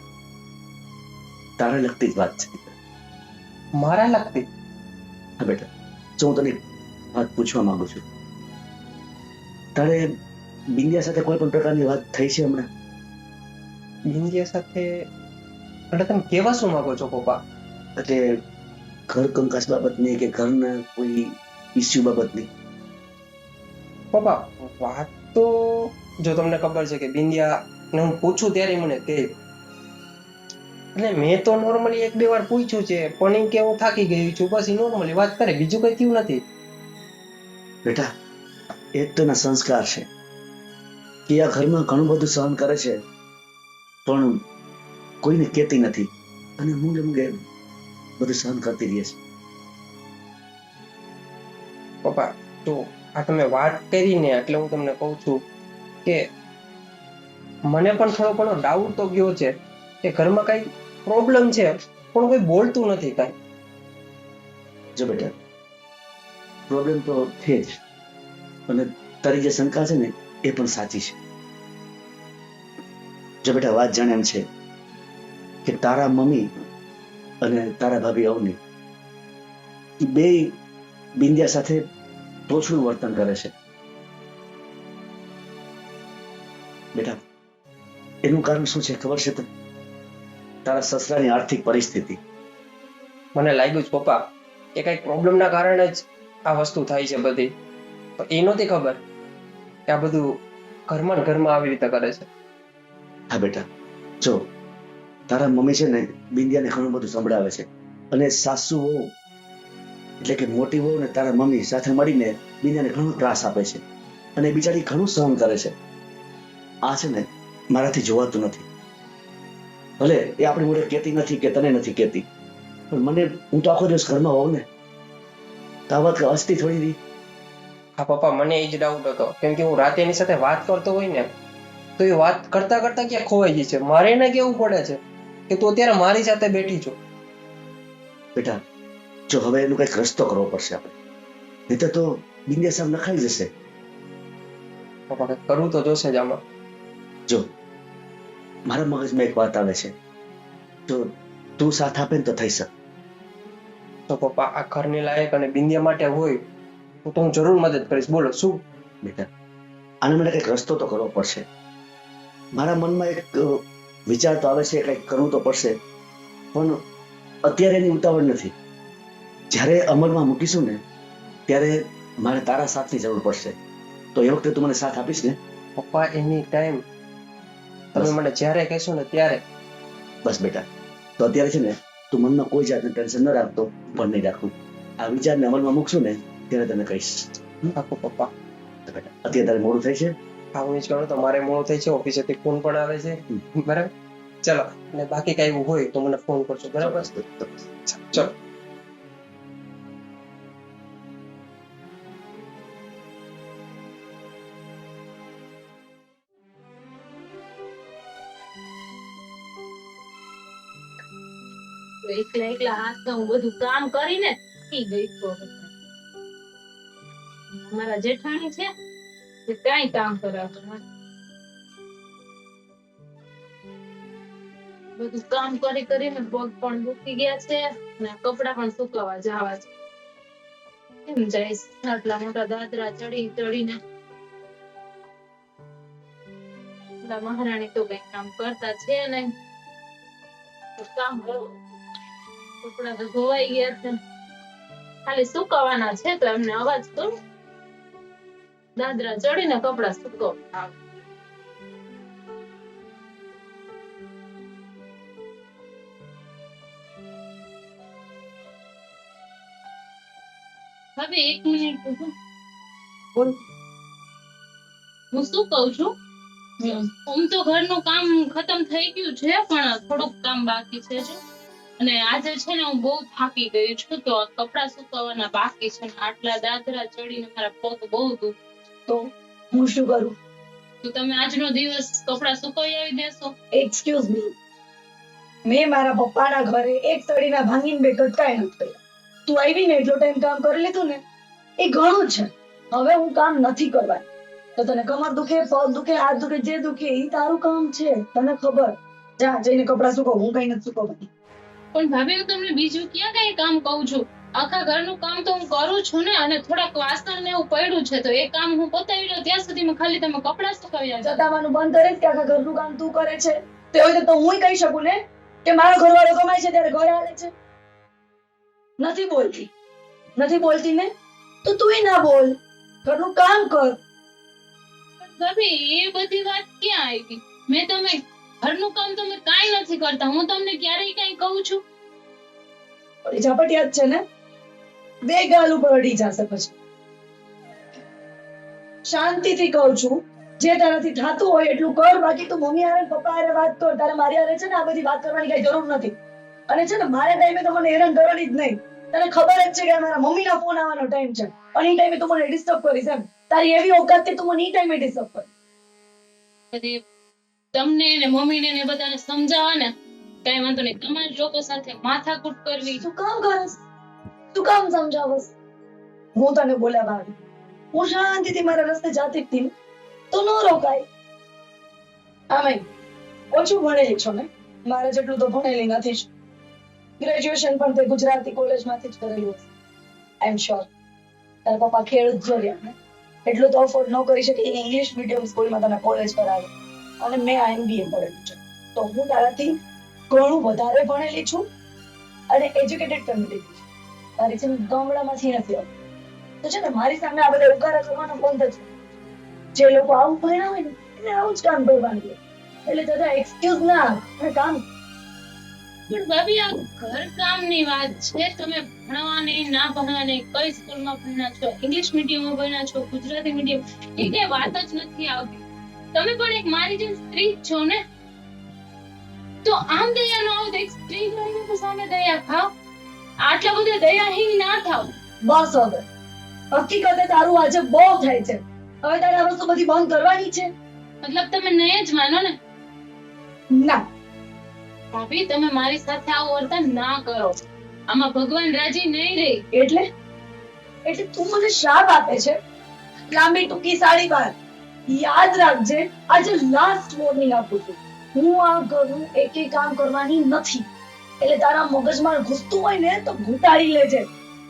તારે લગતી જ વાત છે દીકરા. મારા લગતી? હા બેટા, જો હું તને એક વાત પૂછવા માંગુ છું. તારે બિંદિયા સાથે કોઈ પણ પ્રકારની વાત થઈ છે હમણાં? બિંદિયા સાથે એટલે તમે કેવા શું માંગો છો પપ્પા? એટલે ઘર કંકાસ બાબતની કે ઘરના કોઈ ઇસ્યુ બાબતની? પપ્પા વાત તો જો તમને ખબર છે કે બિંદિયા ને હું પૂછું ત્યારે મને કહે, એટલે મેં તો નોર્મલી 1-2 વાર પૂછ્યું છે પણ એ કે હું થાકી ગઈ છું બસ એ નોર્મલી વાત કરે, બીજું કઈ થયું નથી. બેટા, એ જ તો એના સંસ્કાર છે. કે આ ઘરમાં ઘણું બધું સહન કરે છે પણ કોઈને કહેતી નથી અને મૂંગે મૂંગે બધું સહન કરતી રહે છે. પપ્પા તો આ તમે વાત કરી ને એટલે હું તમને કહું છું કે મને પણ થોડો ઘણો ડાઉટ તો ગયો છે કે ઘરમાં કઈ પ્રોબ્લેમ છે પણ કોઈ બોલતું નથી કઈ. જો બેટા પ્રોબ્લેમ તો છે જ અને તારી જે શંકા છે ને એ પણ સાચી છે. જો બેટા વાત જાણે એમ છે કે તારા મમ્મી અને તારા ભાભી અવની એ બે બિંદિયા સાથે તોછડું વર્તન કરે છે. બેટા એનું કારણ શું છે ખબર છે તને? તારા સસરાની આર્થિક પરિસ્થિતિ. મને લાગ્યું જ પપ્પા કે કઈક પ્રોબ્લેમના કારણે જ આ વસ્તુ થાય છે બધી. તો એ નહોતી ખબર કે આ બધું ઘરમાં ને ઘરમાં આવી રીતે કરે છે. હા બેટા જો તારા મમ્મી છે ને બિંદિયાને ઘણું બધું સંભળાવે છે અને સાસુ વહુ એટલે કે મોટી વહુ ને તારા મમ્મી સાથે મળીને બિંદિયાને ઘણો ત્રાસ આપે છે અને બિચારી ઘણું સહન કરે છે. આ છે ને મારાથી જોવાતું નથી. ભલે એ આપણી મોઢે કહેતી નથી કે તને નથી કહેતી પણ મને હું તો આખો દિવસ ઘરમાં હોઉં ને તો આ વાત હસતી થોડી રહી. હા પપ્પા મને એ જ ડાઉટ હતો કેમ કે હું રાતે એની સાથે વાત કરતો હોય ને તો એ વાત કરતા કરતા ક્યાં ખોવાઈ ગઈ છે. મારે એને કેવું પડે છે કે તું અત્યારે મારી સાથે બેઠી છો. બેટા જો હવે એનો કઈક રસ્તો કરવો પડશે આપણે, નહીં તો બિંદિયા સામે નખાઈ જશે. પપ્પા કંઈક કરવું તો જોશે જ આમાં. જો મારા મગજમાં એક વાત આવે છે તો તું સાથ આપે ને તો થઈ શકે. તો પપ્પા આ ઘરની લાયક અને બિંદિયા માટે હોય તો હું જરૂર મદદ કરીશ. બોલો શું? બેટા આના માટે કઈક રસ્તો તો કરવો પડશે. મારા મનમાં એક વિચાર તો આવે છે કઈક કરવું તો પડશે પણ અત્યારે એની ઉતાવળ નથી. જ્યારે અમલમાં મૂકીશું ને ત્યારે મારે તારા સાથની જરૂર પડશે. તો એ વખતે તું મને સાથ આપીશ ને? પપ્પા એની ટાઈમ તમે મને જ્યારે કહેશો ને ત્યારે. બસ બેટા તો અત્યારે છે ને તું મનમાં કોઈ જાતનું ટેન્શન ન રાખતો, પણ નહીં રાખું. આ વિચારને અમલમાં મૂકશું ને ત્યારે તને કહીશ. આખો પપ્પા તો બેટા અત્યારે તારે મોડું થાય છે. આવું જ કરો તો મારે મોડું થઈ છે, ઓફિસેથી ફોન પણ આવે છે. બરાબર ચલો અને બાકી કઈ એવું હોય તો મને ફોન કરજો. બરાબર ચલો. એકલા એકલા હાથ હું બધું કામ કરીને થાકી ગઈ છું. મારા જેઠાણી છે તે કાંઈ કામ કરાવતો નથી. બધું કામ કરી કરીને પગ પણ દુખી ગયા છે અને કપડા પણ સુકવવા જવા છે. કેમ જઈશ આટલા મોટા દાદરા ચડી ચડીને? ઓલા મહારાણી તો કઈ કામ કરતા છે નહીં. તો કામ કરવું. કપડા તો ધોવાઈ ગયા છે, ખાલી સુકવવાના છે તો એમને અવાજ કરું. દાદરા ચડીને કપડા સુકવવા આવે. હવે 1 મિનિટ બોલ. હું શું કઉ છું, આમ તો ઘરનું કામ ખતમ થઈ ગયું છે પણ થોડુંક કામ બાકી છે જો. અને આજે છે ને હું બહુ થાકી ગઈ છું તો કપડા સુકવવાના બાકી છે. આટલા દાદરા ચડીને મારા પગ બહુ દુખે. તો હું શું કરું? તો તમે આજનો દિવસ કપડા સુકવી આવી દેશો? એક્સક્યુઝ મી, મેં મારા પપ્પાના ઘરે એક સળીના ભાંગીને બે કટકાય નથી કર્યા. તું આવી ને એટલો ટાઈમ કામ કરી લીધું ને એ ઘણું છે. હવે હું કામ નથી કરવાની. તો તને કમર દુખે, પગ દુખે, હાથ દુખે, જે દુખે એ તારું કામ છે, તને ખબર. જા જઈને કપડા સુકવ, હું કઈ નથી સુકવવાની. પણ ભાભી હું તમને બીજું ક્યાં કઈ કામ કહું છું? આખા ઘરનું કામ તો હું કરું છું ને, અને થોડાક વાસણ ને એવું પડ્યું છે તો એ કામ હું પતાવી લઉં ત્યાં સુધીમાં ખાલી તમે કપડા સુકવ્યા જાઓ. જતાવાનું બંધ કરે કે આખા ઘરનું કામ તું કરે છે તે હોય તો હું કહી શકું ને કે મારો ઘરવાળો કમાય છે ત્યારે ઘરે આવે છે. નથી બોલતી ને તો તુંય ના બોલ, ઘરનું કામ કર. ભાભી એ બધી વાત ક્યાં આવી? મેં તમે ઘરનું કામ તમે કાંઈ નથી કરતા. હું તમને ક્યારેય કઈ કહું છું? ઓલી ઝાપટિયા જ છે ને, બે ગાલ ઉપર અડી જશે પછી. શાંતિથી કહું છું જે તારાથી થતું હોય એટલું કર, બાકી તું મમ્મી હારે પપ્પા હારે વાત કર. તારે મારી હારે છે ને આ બધી વાત કરવાની કઈ જરૂર નથી. અને છે ને મારા ટાઈમે તો મને હેરાન કરવાની જ નહીં. તને ખબર જ છે કે મારા મમ્મીના ફોન આવવાનો ટાઈમ છે અને એ ટાઈમે તું મને ડિસ્ટર્બ કરીશ એમ. તારી એવી ઓકાત કે તું મને એ ટાઈમે ડિસ્ટર્બ કર. બધી તમને ને મમ્મીને ને બધાને સમજાવવા ને કઈ વાંધો નહીં. તમારા લોકો સાથે માથાકૂટ કરવી તું કામ કરસ, તું કામ સમજાવસ. હું તને બોલ્યા ભાભી, હું શાંતિથી મારા રસ્તે જાતી જ હતી ને, તો ન રોકાય. આમે ઓછું ભણેલી છો ને, મારા જેટલું તો ભણેલી નથી જ. ગ્રેજ્યુએશન પણ તે ગુજરાતી કોલેજમાંથી જ કરેલું હશે. આઈ એમ શ્યોર તારા પપ્પા ખેડૂત જ રહ્યા ને, એટલું તો અફોર્ડ ન કરી શકે ઇંગ્લિશ મીડિયમ સ્કૂલમાં તને કોલેજ કરાવે. અને મેં આ MBA કરેલું છે, તો હું તારાથી ઘણું વધારે ભણેલી છું અને એજ્યુકેટેડ ફેમિલી છું. તારી જેમ ગામડામાંથી નથી આવતી. તો છે ને મારી સામે આ બધા ઉકારા કરવાનો બંધ જ. જે લોકો આવું ભણ્યા હોય ને એને આવું જ કામ કરવાનું હોય. એટલે દાદા એક્સક્યુઝ ના આપ અને કામ. પણ ભાભી આ ઘર કામની વાત છે. તમે ભણવાની ના ભણવાની કઈ સ્કૂલમાં ભણ્યા છો, ઇંગ્લિશ મીડિયમમાં ભણ્યા છો, ગુજરાતી મીડિયમ, એ કઈ વાત જ નથી આવતી. તમે પણ એક મારી જેમ સ્ત્રી જ છો ને, તો આમ દયા ન આવે તો એક સ્ત્રી બનીને તો સામે દયા ખાઓ. આટલા બધા દયાહીન ના થાવ. બસ હવે હકીકતે તારું આજે બહુ થાય છે. હવે તારે આ વસ્તુ બધી બંધ કરવાની છે. મતલબ તમે નહીં જ માનો ને. ના, ભાભી તમે મારી સાથે આવું વર્તન ના કરો. આમાં ભગવાન રાજી નહીં રહે. એટલે એટલે તું મને શ્રાપ આપે છે. લાંબી ટૂંકી સાડી વાત યાદ રાખજે. આજે લાસ્ટ વોર્નિંગ આપું છું. હું આ ઘરનું એકે કામ કરવાની નથી. એટલે તારા મગજમાં ઘૂસતું હોય ને તો ઘૂંટાડી લેજે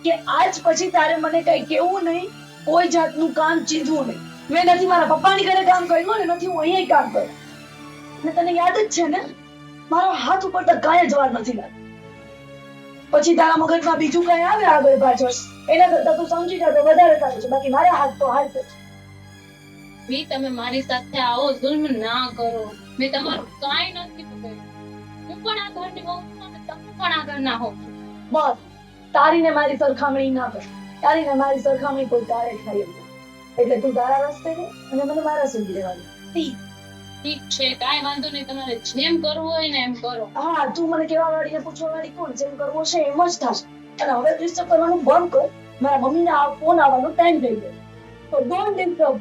કે આજ પછી તારે મને કઈ કેવું નહીં, કોઈ જાતનું કામ ચીધવું નહીં. મેં નથી મારા પપ્પાની ઘરે કામ કર્યું ને નથી હું અહીંયા કામ કર્યું. અને તને યાદ જ છે ને મારા હાથ ઉપર તો કાંઈ જ વાર નથી લાગતી. પછી તારા મગજમાં બીજું કઈ આવે આગળ પાછળ, એના કરતા તું સમજી જા તો વધારે સારું છે. બાકી મારા હાથ તો હાથ છે. ભાભી તમે મારી સાથે આવો જુલ્મ ના કરો. મેં તમારું કાંઈ નથી બગાડ્યું. હું પણ આ ઘરની વહુ છું અને તમે પણ આ ઘરના હો. બસ તારીને મારી સરખામણી ના કર. તારીને મારી સરખામણી કોઈ તારે જ થાય એમ નથી. એટલે તું તારા રસ્તે રહે અને મને મારા સુધી રહેવાનું. ઠીક છે, કાંઈ વાંધો નહીં. તમારે જેમ કરવું હોય ને એમ કરો. હા, તું મને કેવા વાળી ને પૂછવા વાળી કોણ? જેમ કરવું છે એમ જ થશે. અને હવે ડિસ્ટર્બ કરવાનું બંધ કર. મારા મમ્મીને આ ફોન આવવાનો ટાઈમ થઈ ગયો, તો ડોન્ટ ડિસ્ટર્બ.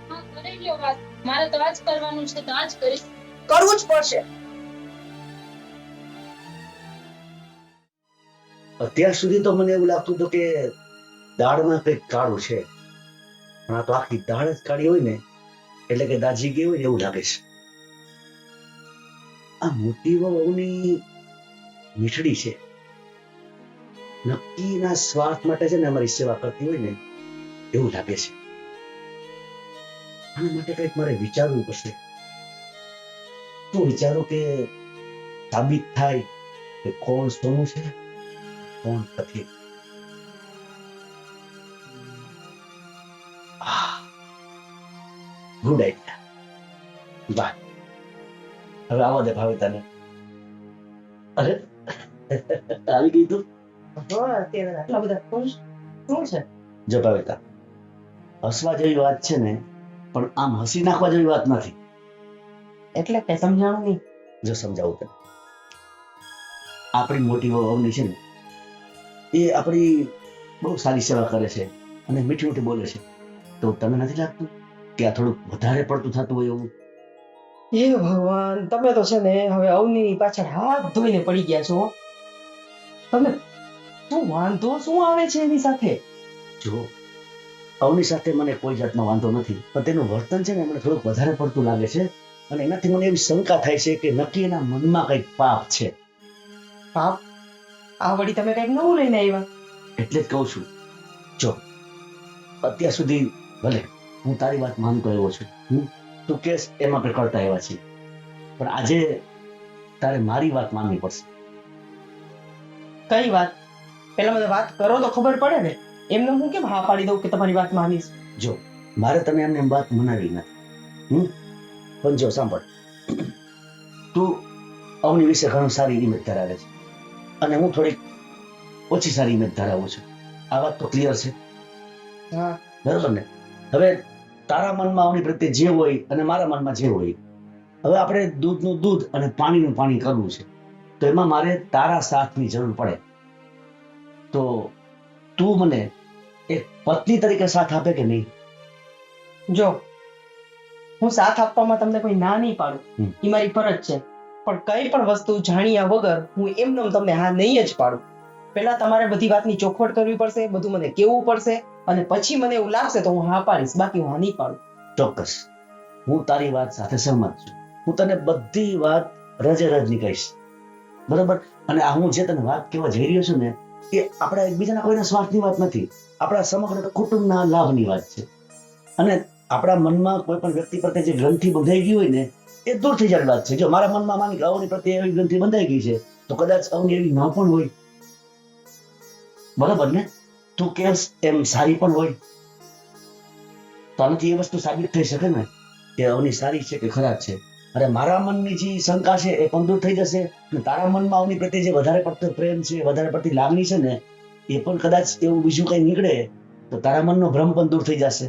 હા, કરી લ્યો વાત. મારે તો આજ કરવાનું છે તો આજ કરીશ. કરવું જ પડશે. અત્યાર સુધી તો મને એવું લાગતું હતું કે દાળમાં કંઈક કાળું છે, પણ આ તો આખી દાળ જ કાળી હોય ને એટલે કે દાજી ગઈ હોય ને એવું લાગે છે. આ મોટી વહુની મીઠડી છે, નક્કીના સ્વાર્થ માટે છે ને અમારી સેવા કરતી હોય ને એવું લાગે છે. આના માટે કંઈક મારે વિચારવું પડશે. શું વિચારું કે સાબિત થાય કે કોણ સોનું છે કોણ નથી. Good idea. વાહ, હવે આવો દે ભાવિતાને. અરે આવી ગઈ તું. અત્યારે આટલા બધા ખુશ શું છે? જો ભાવિતા, હસવા જેવી વાત છે ને, પણ આમ હસી નાખવા જેવી વાત નથી. એટલે કઈ સમજાણું નહીં. જો સમજાવું તને, આપણી મોટી વહુ અવની છે ને, એ આપણી બહુ સારી સેવા કરે છે અને મીઠી મીઠી બોલે છે. તો તને નથી લાગતું કે આ થોડુંક વધારે પડતું થતું હોય એવું? હે ભગવાન, તમે તો છે ને હવે અવની પાછળ હાથ ધોઈને પડી ગયા છો. તમે શું વાંધો શું આવે છે એની સાથે? જો અવની સાથે મને કોઈ જાતનો વાંધો નથી, પણ તેનું વર્તન છે ને મને થોડુંક વધારે પડતું લાગે છે અને એનાથી મને એવી શંકા થાય છે કે નક્કી એના મનમાં કંઈક પાપ છે. પાપ? આ વળી તમે કઈક નવું લઈને આવ્યા. એટલે જ કહું છું. જો અત્યાર સુધી ભલે હું તારી વાત માનતો આવ્યો છું, તું કેસ એમ આપણે કરતા આવ્યા છીએ, પણ આજે તારે મારી વાત માનવી પડશે. કઈ વાત? પેલા મને વાત કરો તો ખબર પડે ને. એમને હું કેમ હા પાડી દઉં કે તમારી વાત માનીશ? જો મારે તને એમને એમ વાત મનાવી નથી, પણ જો સાંભળ, તું અવની વિશે ઘણું સારી ઇમેજ ધરાવે છે અને હું થોડીક ઓછી સારી ઇમેજ ધરાવું છું. આ વાત તો ક્લિયર છે, હા બરોબર ને? હવે તારા મનમાં અવની પ્રત્યે જે હોય અને મારા મનમાં જે હોય, હવે આપણે દૂધનું દૂધ અને પાણીનું પાણી કરવું છે, તો એમાં મારે તારા સાથની જરૂર પડે. તો તું મને એક પત્ની તરીકે સાથ આપે કે નહીં? જો હું સાથ આપવામાં તમને કોઈ ના નહીં પાડું, હમ. એ મારી ફરજ છે, પણ કઈ પણ વસ્તુ જાણ્યા વગર હું એમને તમને હા નહીં જ પાડું. પહેલા તમારે બધી વાતની ચોખવટ કરવી પડશે, બધું મને કેવું પડશે, અને પછી મને એવું લાગશે તો હું હા પાડીશ, બાકી હું હા નહીં પાડું. ચોક્કસ, હું તારી વાત સાથે સહમત છું. હું તને બધી વાત રજે રજની કહીશ, બરોબર? અને આ હું જે તને વાત કહેવા જઈ રહ્યો છું ને, એ આપણા એકબીજાના કોઈના સ્વાર્થની વાત નથી, આપણા સમગ્ર કુટુંબના લાભની વાત છે. અને આપણા મનમાં કોઈ પણ વ્યક્તિ પ્રત્યે જે ગ્રંથિ બંધાઈ ગઈ હોય ને, એ દૂર થઈ જવાની વાત છે. જો મારા મનમાં માની કે અવની પ્રત્યે એવી ગ્રંથિ બંધાઈ ગઈ છે, તો કદાચ અવની એવી ન પણ હોય, બરોબર ને? તું કેસ એમ સારી પણ હોય, તો આનાથી એ વસ્તુ સાબિત થઈ શકે ને કે અવની સારી છે કે ખરાબ છે. અરે મારા મનની જે શંકા છે એ પણ દૂર થઈ જશે, અને તારા મનમાં અવની પ્રત્યે જે વધારે પડતો પ્રેમ છે, વધારે પડતી લાગણી છે ને, એ પણ કદાચ એવું બીજું કઈ નીકળે તો તારા મનનો ભ્રમ પણ દૂર થઈ જશે.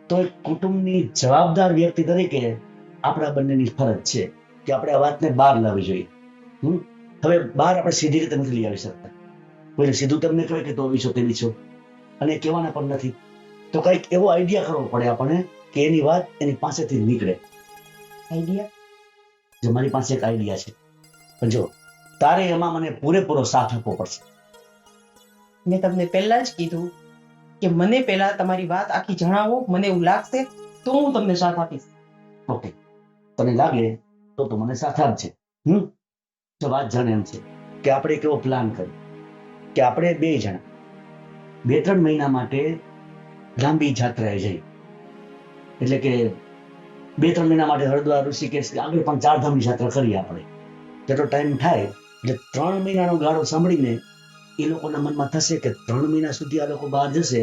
તો એક કુટુંબની જવાબદાર વ્યક્તિ તરીકે આપણા બંનેની ફરજ છે કે આપણે આ વાતને બહાર લાવવી જોઈએ. હવે બહાર આપણે સીધી રીતે નથી લઈ આવી શકતા. કોઈને સીધું તમને કહે કે તો વિશો તેવી છો, અને કહેવાના પણ નથી. તો કંઈક એવો આઈડિયા કરવો પડે આપણને કે એની વાત એની પાસેથી નીકળે. આઈડિયા? જો મારી પાસે એક આઈડિયા છે, પણ જો તારે એમાં મને પૂરેપૂરો સાથ આપવો પડશે. મેં તમને પહેલા જ કીધું કે મને પહેલા તમારી વાત આખી જણાવો, મને એવું લાગશે તો હું તમને સાથ આપીશ. ઓકે, તને લાગે તો મને સાથ આપજે. તો વાત જાણે એમ છે કે આપણે એક એવો પ્લાન કરીએ કે આપણે 2 જણા 2-3 મહિના માટે લાંબી યાત્રાએ જઈએ. એટલે કે 2-3 મહિના માટે હરિદ્વાર, ઋષિકેશ કે આગળ પણ 4 ધામની યાત્રા કરીએ આપણે. જેટલો ટાઈમ થાય એટલે 3 મહિનાનો ગાળો સાંભળીને એ લોકોના મનમાં થશે કે 3 મહિના સુધી આ લોકો બહાર જશે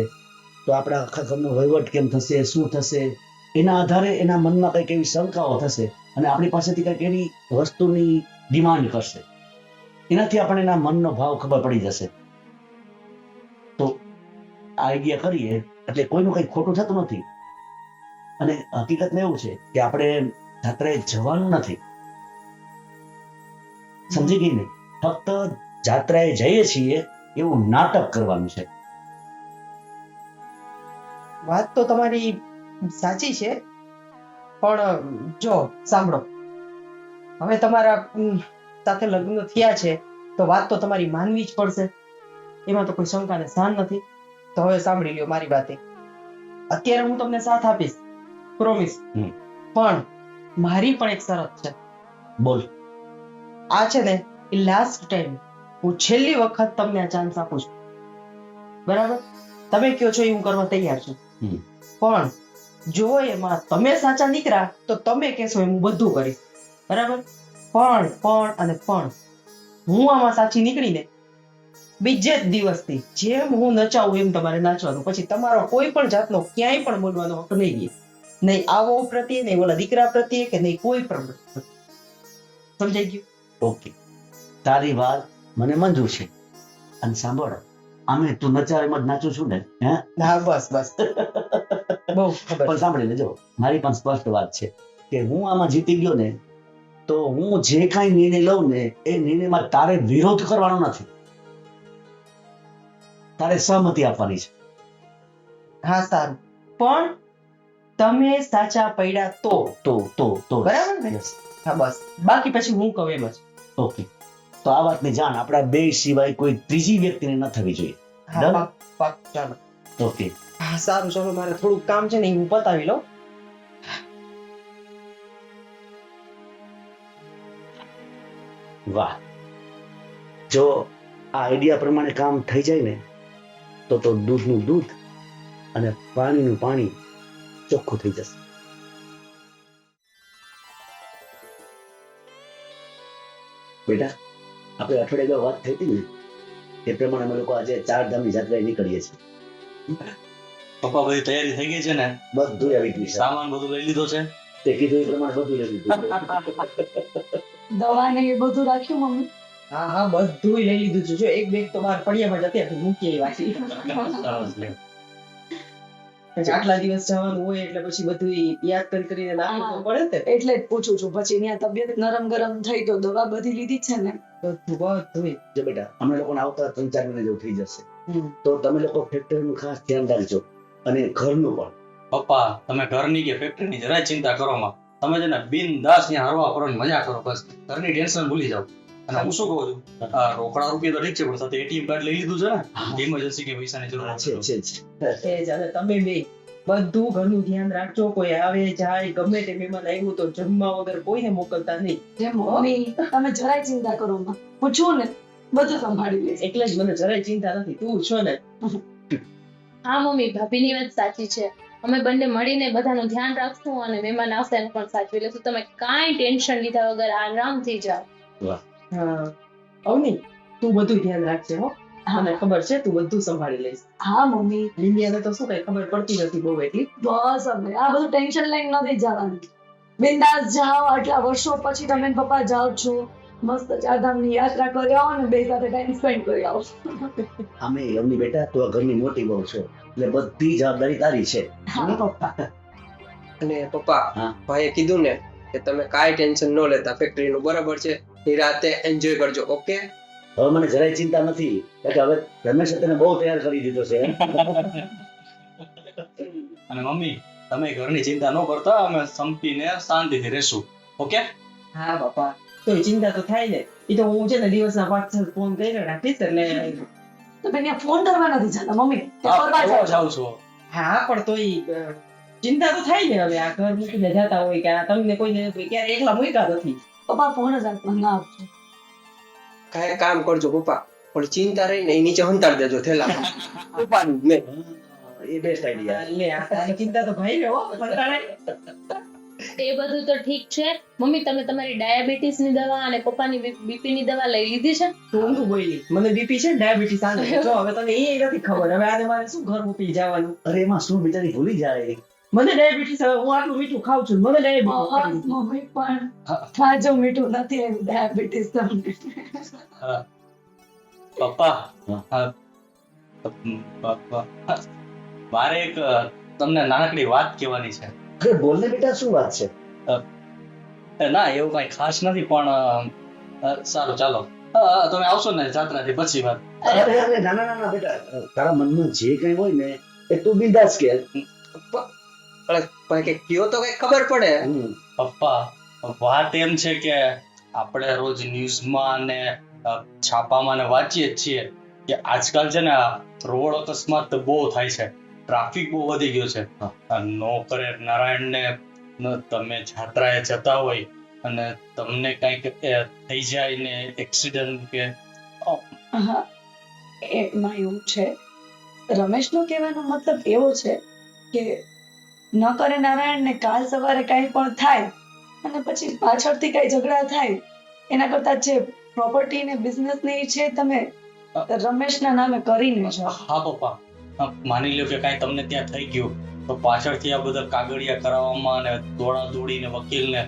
તો આપણા આખા ઘરનો વહીવટ કેમ થશે, શું થશે, એના આધારે એના મનમાં કંઈક એવી શંકાઓ થશે અને આપણી પાસેથી કંઈક એવી વસ્તુની ડિમાન્ડ કરશે. એનાથી આપણને એના મનનો ભાવ ખબર પડી જશે. તો આઈડિયા કરીએ એટલે કોઈનું કંઈ ખોટું થતું નથી. અને હકીકતમાં એવું છે કે આપણે યાત્રાએ જવાનું નથી, સમજી ગઈ ને? ફક્ત યાત્રાએ જઈએ છીએ એવું નાટક કરવાનું છે. વાત તો તમારી સાચી છે, પણ જો સાંભળો, હવે તમારા સાથે લગ્ન થયા છે તો વાત તો તમારી માનવી જ પડશે, એમાં તો કોઈ શંકાને સ્થાન નથી. તો હવે સાંભળી લ્યો મારી વાત. અત્યારે હું તમને સાથ આપીશ, પ્રોમિસ, પણ મારી પણ એક શરત છે. બોલ. આ છે ને એ લાસ્ટ ટાઈમ, હું છેલ્લી વખત તમને આ ચાન્સ આપું છું, બરાબર? તમે કયો છો એ હું કરવા તૈયાર છું, પણ જો એમાં તમે સાચા નીકળ્યા તો તમે કહેશો એમ હું બધું કરીશ, બરાબર? પણ હું આમાં સાચી નીકળીને બીજે જ દિવસથી જેમ હું નચાવું એમ તમારે નાચવાનું, પછી તમારો કોઈ પણ જાતનો ક્યાંય પણ બોલવાનો હક નહીં રહે, નહીં આવો પ્રત્યે, નહીં ઓલા દીકરા પ્રત્યે, કે નહીં કોઈ પણ પ્રત્યે. સમજાઈ ગયું? ઓકે, તારી વાત મને મંજૂર છે. અને સાંભળ, આમે તું નચાવ એમ જ નાચું છું ને? હે? હા, બસ બહુ ખબર. પણ સાંભળી લેજો, મારી પણ સ્પષ્ટ વાત છે કે હું આમાં જીતી ગયો ને તો હું જે કાંઈ નિર્ણય લઉં ને એ નિર્ણયમાં તારે વિરોધ કરવાનો નથી, તારે સહમતિ આપવાની છે. હા, સારું, પણ તમે સાચા પડ્યા તો બરાબર ને? હા, બસ, બાકી પછી હું કહું એમ જ. ઓકે, તો આ વાતની જાણ આપણા 2 સિવાય કોઈ ત્રીજી વ્યક્તિને ન થવી જોઈએ. હા, પાક, ચાલો. ઓકે, હા, સારું, ચલો, મારે થોડુંક કામ છે ને એ હું પતાવી લઉં. વાહ, જો આ આઈડિયા પ્રમાણે કામ થઈ જાય ને તો દૂધનું દૂધ અને પાણીનું પાણી ચોખ્ખું થઈ જશે. બેટા, આપણે અઠવાડિયા અગાઉ વાત થઈ હતી ને એ પ્રમાણે અમે લોકો આજે 4 ધામની યાત્રાએ નીકળીએ છીએ. પપ્પા, બધી તૈયારી થઈ ગઈ છે ને? બધું આવી ગયું છે. સામાન બધું લઈ લીધો છે? તે કીધું એ પ્રમાણે બધું લઈ લીધું. દવા ને એ બધું રાખ્યું મમ્મી? હા, બધું લઈ લીધું છે. જો એક બેગ તો બહાર પડિયામાં જ અત્યારથી મૂકી આવ્યા છે. આટલા દિવસ જવાનું હોય એટલે પછી બધું યાદ કરીને નાખવું તો પડે ને. એટલે જ પૂછું છું. પછી ત્યાં તબિયત નરમ ગરમ થઈ તો દવા બધી લીધી છે ને? બધું જો બેટા અમે લોકોને આવતા 3-4 મહિના જેવું થઈ જશે, હમ. તો તમે લોકો ફેક્ટરીનું ખાસ ધ્યાન રાખજો અને ઘરનું પણ. પપ્પા તમે ઘરની કે ફેક્ટરીની જરાય ચિંતા કરો માં. તમે છે ને બિનદાસ ત્યાં હરવા ફરો ને મજા કરો, બસ ઘરની ટેન્શન ભૂલી જાઓ. અને હું શું કહું છું, આ રોકડા રૂપિયા તો ઠીક છે, પણ સાથે એટીએમ કાર્ડ લઈ લીધું છે ને, ઇમરજન્સી કે પૈસાની જરૂર હા, છે છે. છે એ જ. અને તમે બે બધું ઘરનું ધ્યાન રાખજો. કોઈ આવે જાય ગમે તે મહેમાન આવ્યું તો જમવા વગર કોઈને મોકલતા નહીં. જેમ મમ્મી તમે જરાય ચિંતા કરો માં. પૂછું ને બધું સંભાળી લઈશ. એટલે જ મને જરાય ચિંતા નથી. તું છો ને. હા મમ્મી, ભાભીની વાત સાચી છે. અમે બંને મળીને બધાનું ધ્યાન રાખશું અને મહેમાન આવશે એનું પણ સાચવી લેશું. તમે કાંઈ ટેન્શન લીધા વગર આરામથી જાઓ. હા અવની, તું બધું ધ્યાન રાખજે હો. મને ખબર છે તું બધું સંભાળી લઈશ. હા મમ્મી, લીલિયાને તો શું કઈ ખબર પડતી નથી બહુ એટલી. બસ હવે આ બધું ટેન્શન લઈને નથી જવાનું. બિંદાસ જાઓ. આટલા વર્ષો પછી તમે ને પપ્પા જાઓ છો, મસ્ત ચારધામની યાત્રા કરી આવો ને બે સાથે ટાઈમ સ્પેન્ડ કરી આવો. અમે એમની બેટા તો આ ઘરની મોટી બહુ છો એટલે બધી જવાબદારી તારી છે. હા પપ્પા. અને પપ્પા, હા. ભાઈએ કીધું ને કે તમે કાંઈ ટેન્શન ન લેતા, ફેક્ટરીનું બરાબર છે, નિરાતે એન્જોય કરજો. ઓકે? હવે મને જરાય ચિંતા નથી, કારણ કે હવે રમેશે તને બહુ તૈયાર કરી દીધો છે. અને મમ્મી તમે ઘરની ચિંતા ન કરતા, અમે સંપીને શાંતિથી રહેશું. ઓકે? હા બાપા, તો ચિંતા તો થાય ને. એ તો હું છે ને દિવસના 5-6 ફોન કરીને રાખીશ એટલે. તમે ત્યાં ફોન કરવા નથી જતા મમ્મી, તે હા, ફરવા ફરવા જાઓ છો. જાઉં છું. હા પણ તોય ચિંતા તો થાય ને. હવે આ ઘર મૂકીને જતા હોય કે આ તમને કોઈને ક્યારે એકલા મૂક્યા નથી. પપ્પા ફોન જ હાથમાં ના આપજો. કાંઈ કામ કરજો પપ્પા, પણ ચિંતા રહીને એ નીચે હંતાડી દેજો થેલામાં. પપ્પાનું જ નહીં. એ બેસ્ટ આઈડિયા. એટલે આ તારી ચિંતા તો ભાઈ હો કંટાળે. એ બધું તો ઠીક છે. મમ્મી તમે તમારી ડાયાબિટીસ ની દવા અને પપ્પાની બીપી ની દવા લઈ લીધી છે? તું શું બોલી? મને બીપી છે ડાયાબિટીસ આવે છે. જો હવે તને એ નથી ખબર. હવે આને મારે શું ઘર મૂકી જવાનું? અરે એમાં શું બિચારી ભૂલી જાય. મને ડાયાબિટીસ, હવે હું આટલું મીઠું ખાઉં છું, મને ડાયાબિટીસ. મમ્મી પણ ખાજો, મીઠું નથી આવ્યું ડાયાબિટીસ તમને. હા. પપ્પા હા. હા. પપ્પા, મારે એક તમને નાનકડી વાત કહેવાની છે. અરે બોલ ને બેટા, શું વાત છે? ના એવું કઈ ખાસ નથી, પણ સારું ચાલો. તમે આવશો ને જાત્રાથી પછી વાત. અરે અરે ના ના ના બેટા, તારા મનમાં જે કઈ હોય ને એ તું બિંદાસ કે. અરે ભાઈ કે કયો તો કઈ ખબર પડે. પપ્પા વાત એમ છે કે આપણે રોજ ન્યૂઝમાં ને છાપામાં ને વાંચીએ જ છીએ કે આજકાલ છે ને રોડ અકસ્માત બહુ થાય છે, ટ્રાફિક બહુ વધી ગયો છે. નો કરે નારાયણ ને તમે જાત્રાએ જતા હોય અને તમને કઈક થઈ જાય ને એક્સિડન્ટ કે હા, એમાં એવું છે, રમેશનો કહેવાનો મતલબ એવો છે કે ન કરે નારાયણ ને કાલ સવારે કઈ પણ થાય અને પછી પાછળથી કઈ ઝઘડા થાય એના કરતા જે પ્રોપર્ટી ને બિઝનેસ ને એ છે તમે રમેશના નામે કરીને જાઓ. હા પપ્પા, માની લો કે કાંઈ તમને ત્યાં થઈ ગયું તો પાછળથી આ બધા કાગળિયા કરાવવામાં અને દોડા દોડીને વકીલને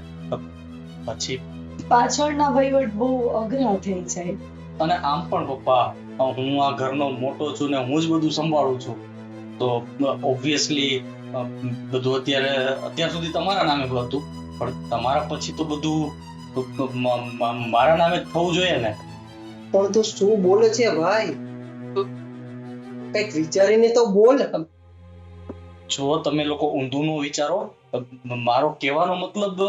પછી પાછળના વહીવટ બહુ અઘરા થઈ જાય. અને આમ પણ પપ્પા હું આ ઘરનો મોટો છું ને હું જ બધું સંભાળું છું, તો ઓબ્વિયસલી બધું અત્યાર સુધી તમારા નામે હતું, પણ તમારા પછી તો બધું મારા નામે જ થવું જોઈએ ને. પણ તું શું બોલે છે ભાઈ? કઈક વિચારીને તો બોલ. જો તમે લોકો ઊંધું નો વિચારો, મારો કહેવાનો મતલબ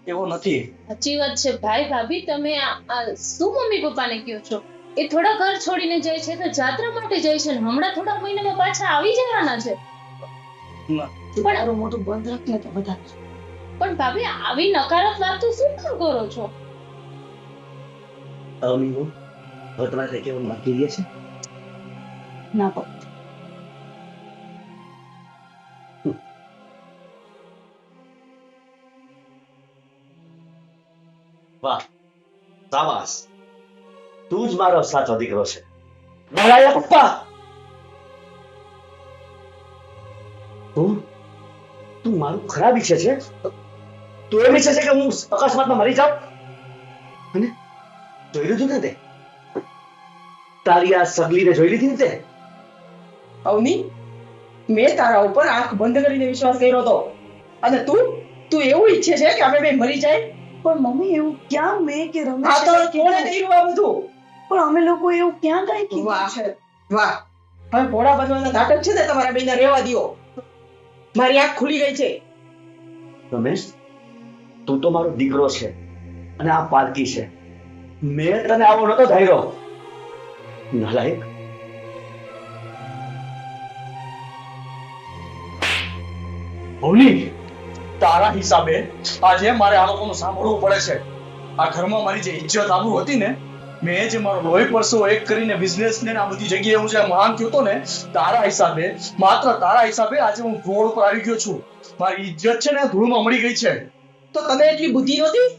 એવો નથી. સાચી વાત છે ભાઈ ભાભી, તમે આ શું મમ્મી પપ્પાને કહો છો? એ થોડા ઘર છોડીને જાય છે તો જાત્રા માટે જાય છે ને હમણાં થોડા મહિનામાં પાછા આવી જવાના છે. તારું મોટું બંધ રાખ ને તો બધા. પણ ભાભી આવી નકારાત્મક વાતો શું કામ કરો છો? અમીઓ, હવે તમારે કઈ કહેવાનું બાકી રહે છે? ના પપ્પા. વાહ, શાબાશ, તું જ મારો સાચો દીકરો છે. નારાયણ પપ્પા, તું મારું ખરાબ ઈચ્છે છે? તું એમ ઈચ્છે છે કે હું અકસ્માતમાં મરી જાઉં? અને જોઈ લીધું ને તે તારી આ સગલીને જોઈ લીધી ને તે? અવની, મેં તારા ઉપર આંખ બંધ કરીને વિશ્વાસ કર્યો હતો અને તું એવું ઈચ્છે છે કે અમે બે મરી જાય? પણ મમ્મી એવું ક્યાં મેં કે આ રમેશ તો કોણે કર્યું આ બધું? પણ અમે લોકો એવું ક્યાં કઈ કીધું વાહ. છે? વાહ, હવે ઘોડા બનવાના નાટક છે ને તમારા બેને રહેવા દ્યો. મારી આંખ ખુલી ગઈ છે. રમેશ, તું તો મારો દીકરો છે અને આ પાલકી છે. મેં તને આવો નતો ધાર્યો. નાલાયક. ભૂલી, તારા હિસાબે આજે મારે આ લોકોનું સાંભળવું પડે છે. આ ઘરમાં મારી જે ઇજ્જત આબરૂ હતી ને, મેં જે મારો લોહી પરસો એક કરીને બિઝનેસ ને આ બધી જગ્યાએ હું જે મહાન થયો હતો ને, તારા હિસાબે, માત્ર તારા હિસાબે આજે હું રોડ ઉપર આવી ગયો છું. મારી ઇજ્જત છે ને ધૂળમાં મળી ગઈ છે. તો તને એટલી બુદ્ધિ નહોતી?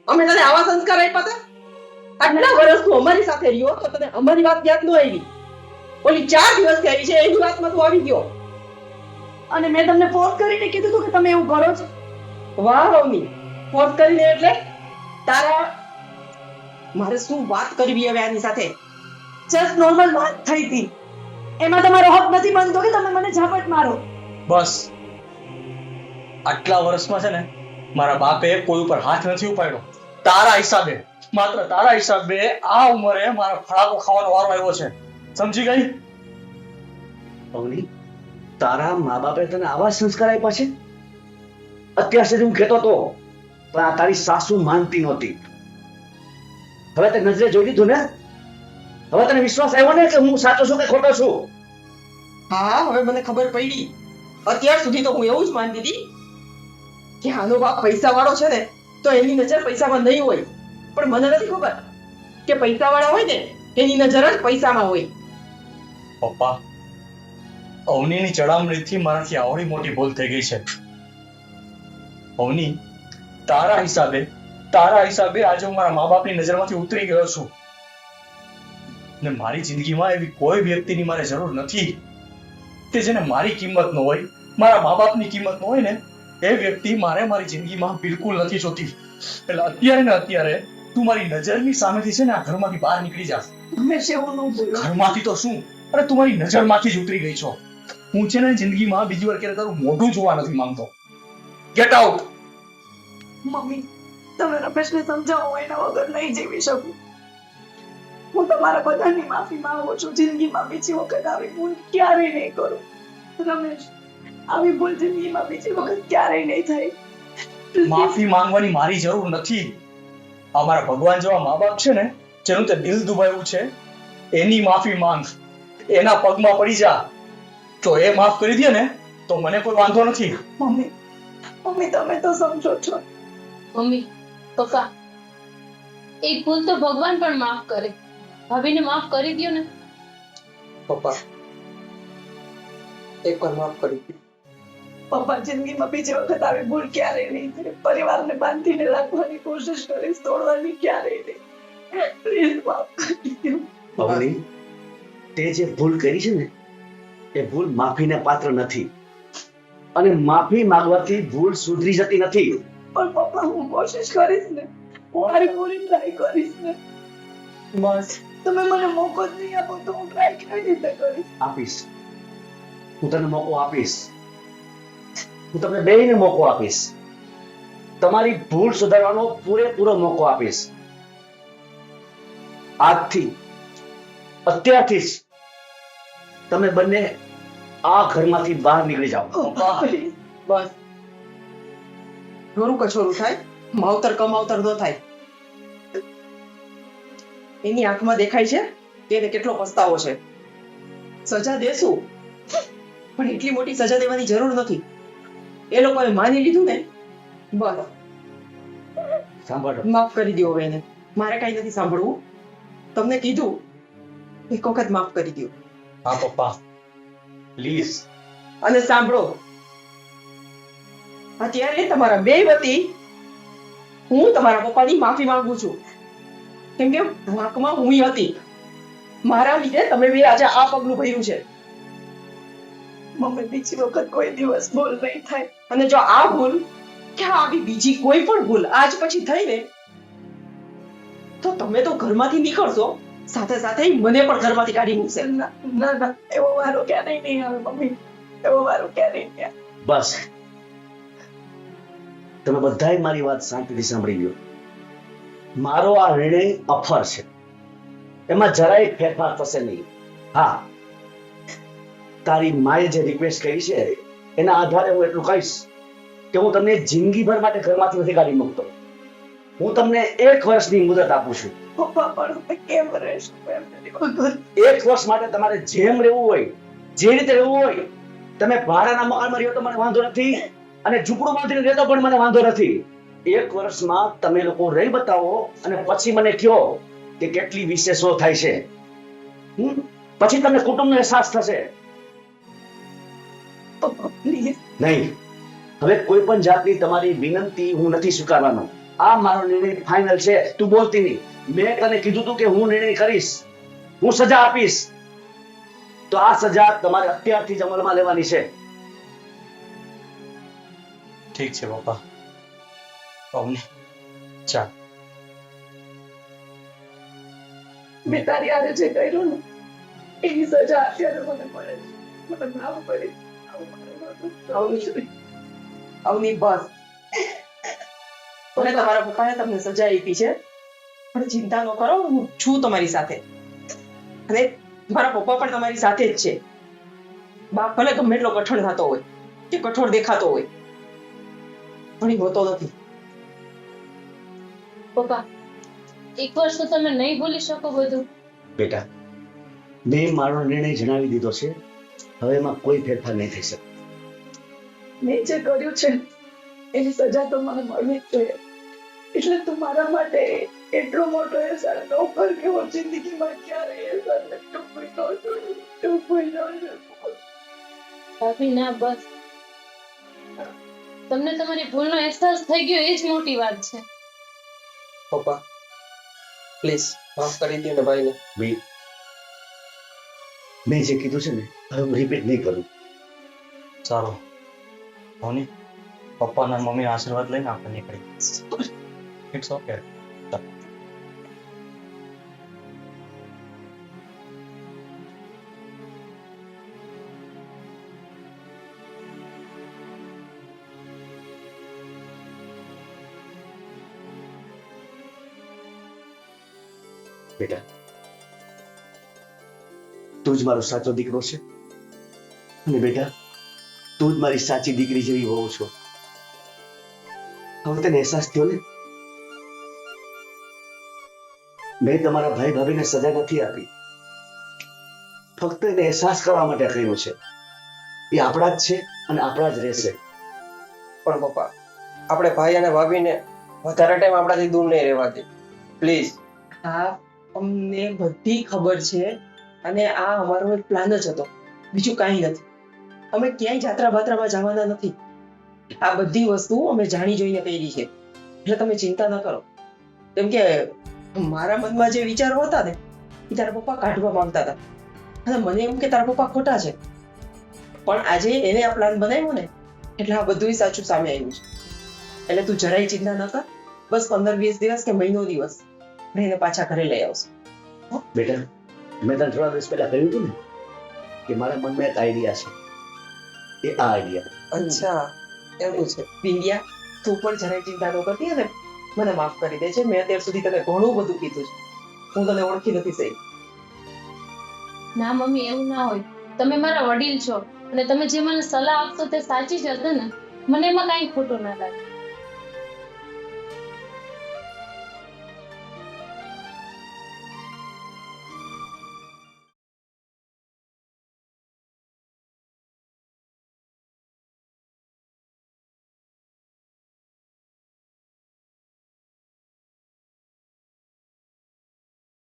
અમે તને આવા સંસ્કાર આપ્યા હતા? આટલા વર્ષ તું અમારી સાથે રહ્યો તો તને અમારી વાત યાદ ન આવી? ઓલી 4 દિવસથી આવી છે એની વાતમાં તું આવી ગયો. અને મેં તમને ફોર્સ કરીને કીધું હતું કે તમે એવું કરો છો. વાહ રવની, ફોર્સ કરીને એટલે તારા મારે શું વાત કરવી હવે આની સાથે? જસ્ટ નોર્મલ વાત થઈ હતી. એમાં તમારો હક નથી બનતો કે તમે મને ઝાપટ મારો. બસ આટલા વર્ષમાં છે ને મારા બાપે કોઈ ઉપર હાથ નથી ઉપાડ્યો. તારા હિસાબે, માત્ર તારા હિસાબે આ ઉંમરે મારા ફળાકો ખાવાનો વારો આવ્યો છે. સમજી ગઈ? અવની, તારા મા બાપે તને આવા સંસ્કાર આપ્યા છે? અત્યાર સુધી હું કહેતો હતો પણ આ તારી સાસુ માનતી નહોતી. હવે તે નજરે જોઈ લીધું ને? હવે તને વિશ્વાસ આવ્યો ને કે હું સાચો છું કે ખોટો છું? હા, હવે મને ખબર પડી. અત્યાર સુધી તો હું એવું જ માનતી હતી કે આનો બાપ પૈસા વાળો છે ને તો એની નજર પૈસામાં નહીં હોય. પણ મને નથી ખબર કે પૈસા વાળા હોય ને એની નજર જ પૈસામાં હોય. પપ્પા, અવનીની ચડામણીથી મારાથી આવડી મોટી ભૂલ થઈ ગઈ છે. અવની, તારા હિસાબે આજે હું મારા મા બાપની નજરમાંથી ઉતરી ગયો છું. ને મારી જિંદગીમાં એવી કોઈ વ્યક્તિની મારે જરૂર નથી કે જેને મારી કિંમત ન હોય, મારા મા બાપની કિંમત ન હોય ને એ વ્યક્તિ મારે મારી જિંદગીમાં બિલકુલ નથી જોતી. એટલે અત્યારે ને અત્યારે તું મારી નજરની સામેથી છે ને આ ઘરમાંથી બહાર નીકળી જા. હંમેશા એવું ન બોલો. ઘરમાંથી તો શું, અરે તું મારી નજરમાંથી જ ઉતરી ગઈ છો. હું છે ને જિંદગીમાં બીજી વાર ક્યારે તારું મોઢું જોવા નથી માંગતો. Get out. મમ્મી, તમે રમેશને સમજાવો, એના વગર નહીં જીવી શકું. હું તમારા બધાની માફી માંગુ છું. જિંદગીમાં બીજી વખત આવી ભૂલ ક્યારેય નહીં કરું. રમેશ, આવી ભૂલ જિંદગીમાં બીજી વખત ક્યારેય નહીં થાય. માફી માંગવાની મારી જરૂર નથી. અમારા ભગવાન જેવા મા બાપ છે ને જેનું તે દિલ દુભાયું છે એની માફી માંગ. એના પગમાં પડી જા. જો એ માફ કરી દે ને તો મને કોઈ વાંધો નથી. મમ્મી, તમે તો સમજો છો. મમ્મી, પપ્પા, એક ભૂલ તો ભગવાન પણ માફ કરે. ભાભીને માફ કરી દ્યો ને. પપ્પા, એકવાર માફ કરી દો. પપ્પા, જિંદગીમાં બીજી વખત આવી ભૂલ ક્યારેય નહીં થાય. પરિવારને બાંધીને રાખવાની કોશિશ કરીશ, તોડવાની ક્યારેય નહીં. પ્લીઝ માફ કરી દો. અવની, તે જે ભૂલ કરી છે ને એ ભૂલ માફીને પાત્ર નથી અને માફી માંગવાથી ભૂલ સુધરી જતી નથી. પણ પપ્પા, હું કોશિશ કરીશ ને. હું મારી પૂરી ટ્રાય કરીશ ને. બસ તમે મને મોકો જ નહીં આપો તો હું ટ્રાય કેવી રીતે કરીશ? આપીશ, હું તને મોકો આપીશ. હું તમને બેયને મોકો આપીશ. તમારી ભૂલ સુધારવાનો પૂરેપૂરો મોકો આપીશ. આજથી, અત્યારથી જ તમે બંને આ ઘરમાંથી બહાર નીકળી જાઓ. Please. બસ ઢોરું કછોરું થાય, માવતર કમાવતર ન થાય. એની આંખમાં દેખાય છે કે એને કેટલો પસ્તાવો છે. સજા દેશું પણ એટલી મોટી સજા દેવાની જરૂર નથી. એ લોકોએ માની લીધું ને, બસ સાંભળો, માફ કરી દો હવે એને. મારે કઈ નથી સાંભળવું. તમને કીધું એક વખત માફ કરી દો. હા પપ્પા, પ્લીઝ. અને સાંભળો, અત્યારે તમારા બે વતી હું તમારા પપ્પાની માફી માંગુ છું. કેમ કે વાંકમાં હું હતી. મારા લીધે તમે બે આજે આ પગલું ભર્યું છે. મમ્મી, બીજી વખત કોઈ દિવસ ભૂલ નહીં થાય. અને જો આ ભૂલ કે આવી બીજી કોઈ પણ ભૂલ આજ પછી થઈ ને તો તમે તો ઘરમાંથી નીકળશો, સાથે સાથે ઈ મને પણ ઘરમાંથી કાઢી મૂકશે. ના ના ના, એવો વારો ક્યારેય નહીં આવે મમ્મી, એવો વારો ક્યારેય નહીં આવે. બસ તમે બધાય મારી વાત શાંતિથી સાંભળી લ્યો. મારો આ નિર્ણય અફર છે, એમાં જરાય ફેરફાર થશે નહીં. હા, તારી માએ જે રિક્વેસ્ટ કરી છે એના આધારે હું એટલું કહીશ કે હું તમને જિંદગીભર માટે ઘરમાંથી નથી કાઢી મૂકતો. હું તમને 1 વર્ષની મુદત આપું છું. પપ્પા પણ હવે કેમ રહેશું એમ નથી ખબર. 1 વર્ષ માટે તમારે જેમ રહેવું હોય, જે રીતે રહેવું હોય, તમે ભાડાના મકાનમાં રહ્યો તો મને વાંધો નથી, અને ઝૂંપડું બાંધીને રહેતો પણ મને વાંધો નથી. 1 વર્ષમાં તમે લોકો રહી બતાવો અને પછી મને કહો કે કેટલી વિશેષો થાય છે. પછી તમને કુટુંબનો અહેસાસ થશે. પપ્પા પ્લીઝ. નહીં, હવે કોઈ પણ જાતની તમારી વિનંતી હું નથી સ્વીકારવાનો. આ મારો નિર્ણય ફાઇનલ છે. તું બોલતી નહીં. મેં તને કીધું તું કે હું નિર્ણય કરીશ, હું સજા આપીશ, તો આ સજા તમારે અત્યારથી જ અમલમાં લેવાની છે. ઠીક છે પપ્પા. અમને ચાલ. મેં તારી હારે જે કર્યું ને એની સજા અત્યારે મને મળે છે. મને ના પડે અવની બસ. અને તમારા પપ્પાએ તમને સજા આપી છે, પણ ચિંતા ન કરો, હું છું તમારી સાથે. અને મારા પપ્પા પણ તમારી સાથે જ છે. બાપ ભલે ગમે એટલો કઠણ થતો હોય કે કઠોર દેખાતો હોય, પણ એ હોતો નથી. પપ્પા, એક વર્ષ તો તમે નહીં ભૂલી શકો બધું. બેટા, મેં મારો નિર્ણય જણાવી દીધો છે. હવે એમાં કોઈ ફેરફાર નહીં થઈ શકે. મેં જે કર્યું છે એની સજા તો મને મળવી જ જોઈએ. એટલે તું મારા માટે એટલો મોટો અહેસાન ન કર કે હું જિંદગીમાં ક્યારેય અહેસાનને ચૂકવી ન શકું. ભાભી ના, બસ. તમને તમારી ભૂલનો અહેસાસ થઈ ગયો એ જ મોટી વાત છે. પપ્પા પ્લીઝ માફ કરી દો ને ભાઈને. મેં જે કીધું છે ને હવે હું રિપીટ નહીં કરું. સારું ધોની, પપ્પાના મમ્મીના આશીર્વાદ લઈને આપણે નીકળી. It's okay. બેટા, તું જ મારો સાચો દીકરો છે, અને બેટા તું જ મારી સાચી દીકરી જેવી હોવ છો. હવે તને અહેસાસ થયો ને? મેં તમારા ભાઈ ભાભીને સજા નથી આપી, ફક્ત એને અહેસાસ કરવા માટે કર્યું છે. એ આપણા જ છે અને આપણા જ રહેશે. પણ પપ્પા, આપણે ભાઈ અને ભાભીને વધારે ટાઈમ આપણાથી દૂર નહીં રહેવા દે પ્લીઝ. હા, અમને બધી ખબર છે, અને આ અમારો એક પ્લાન જ હતો, બીજું કાંઈ નથી. અમે ક્યાંય જાત્રા બાત્રામાં જવાના નથી. આ બધી વસ્તુ અમે જાણી જોઈને કરી છે, એટલે તમે ચિંતા ન કરો. કેમ કે મારા મનમાં જે વિચારો હતા ને એ તારા પપ્પા કાઢવા માંગતા હતા, અને મને એમ કે તારા પપ્પા ખોટા છે. પણ આજે એને આ પ્લાન બનાવ્યો ને એટલે આ બધું સાચું સામે આવ્યું છે. એટલે તું જરાય ચિંતા ન કર. બસ 15-20 દિવસ કે મહિનો દિવસ આપણે એને પાછા ઘરે લઈ આવશું. બેટા, મેં તને થોડા દિવસ પહેલા કહ્યું હતું ને કે મારા મનમાં એક આઈડિયા છે. એ આ આઈડિયા. અચ્છા, એવું છે. બિંદિયા, તું પણ જરાય ચિંતા ન કરતી અને મને માફ કરી દે છે. મેં અત્યાર સુધી તને ઘણું બધું કીધું છે, હું તને ઓળખી નથી સહી. ના મમ્મી, એવું ના હોય. તમે મારા વડીલ છો અને તમે જે મને સલાહ આપશો તે સાચી જ હશે ને. મને એમાં કાંઈ ખોટું ના લાગે.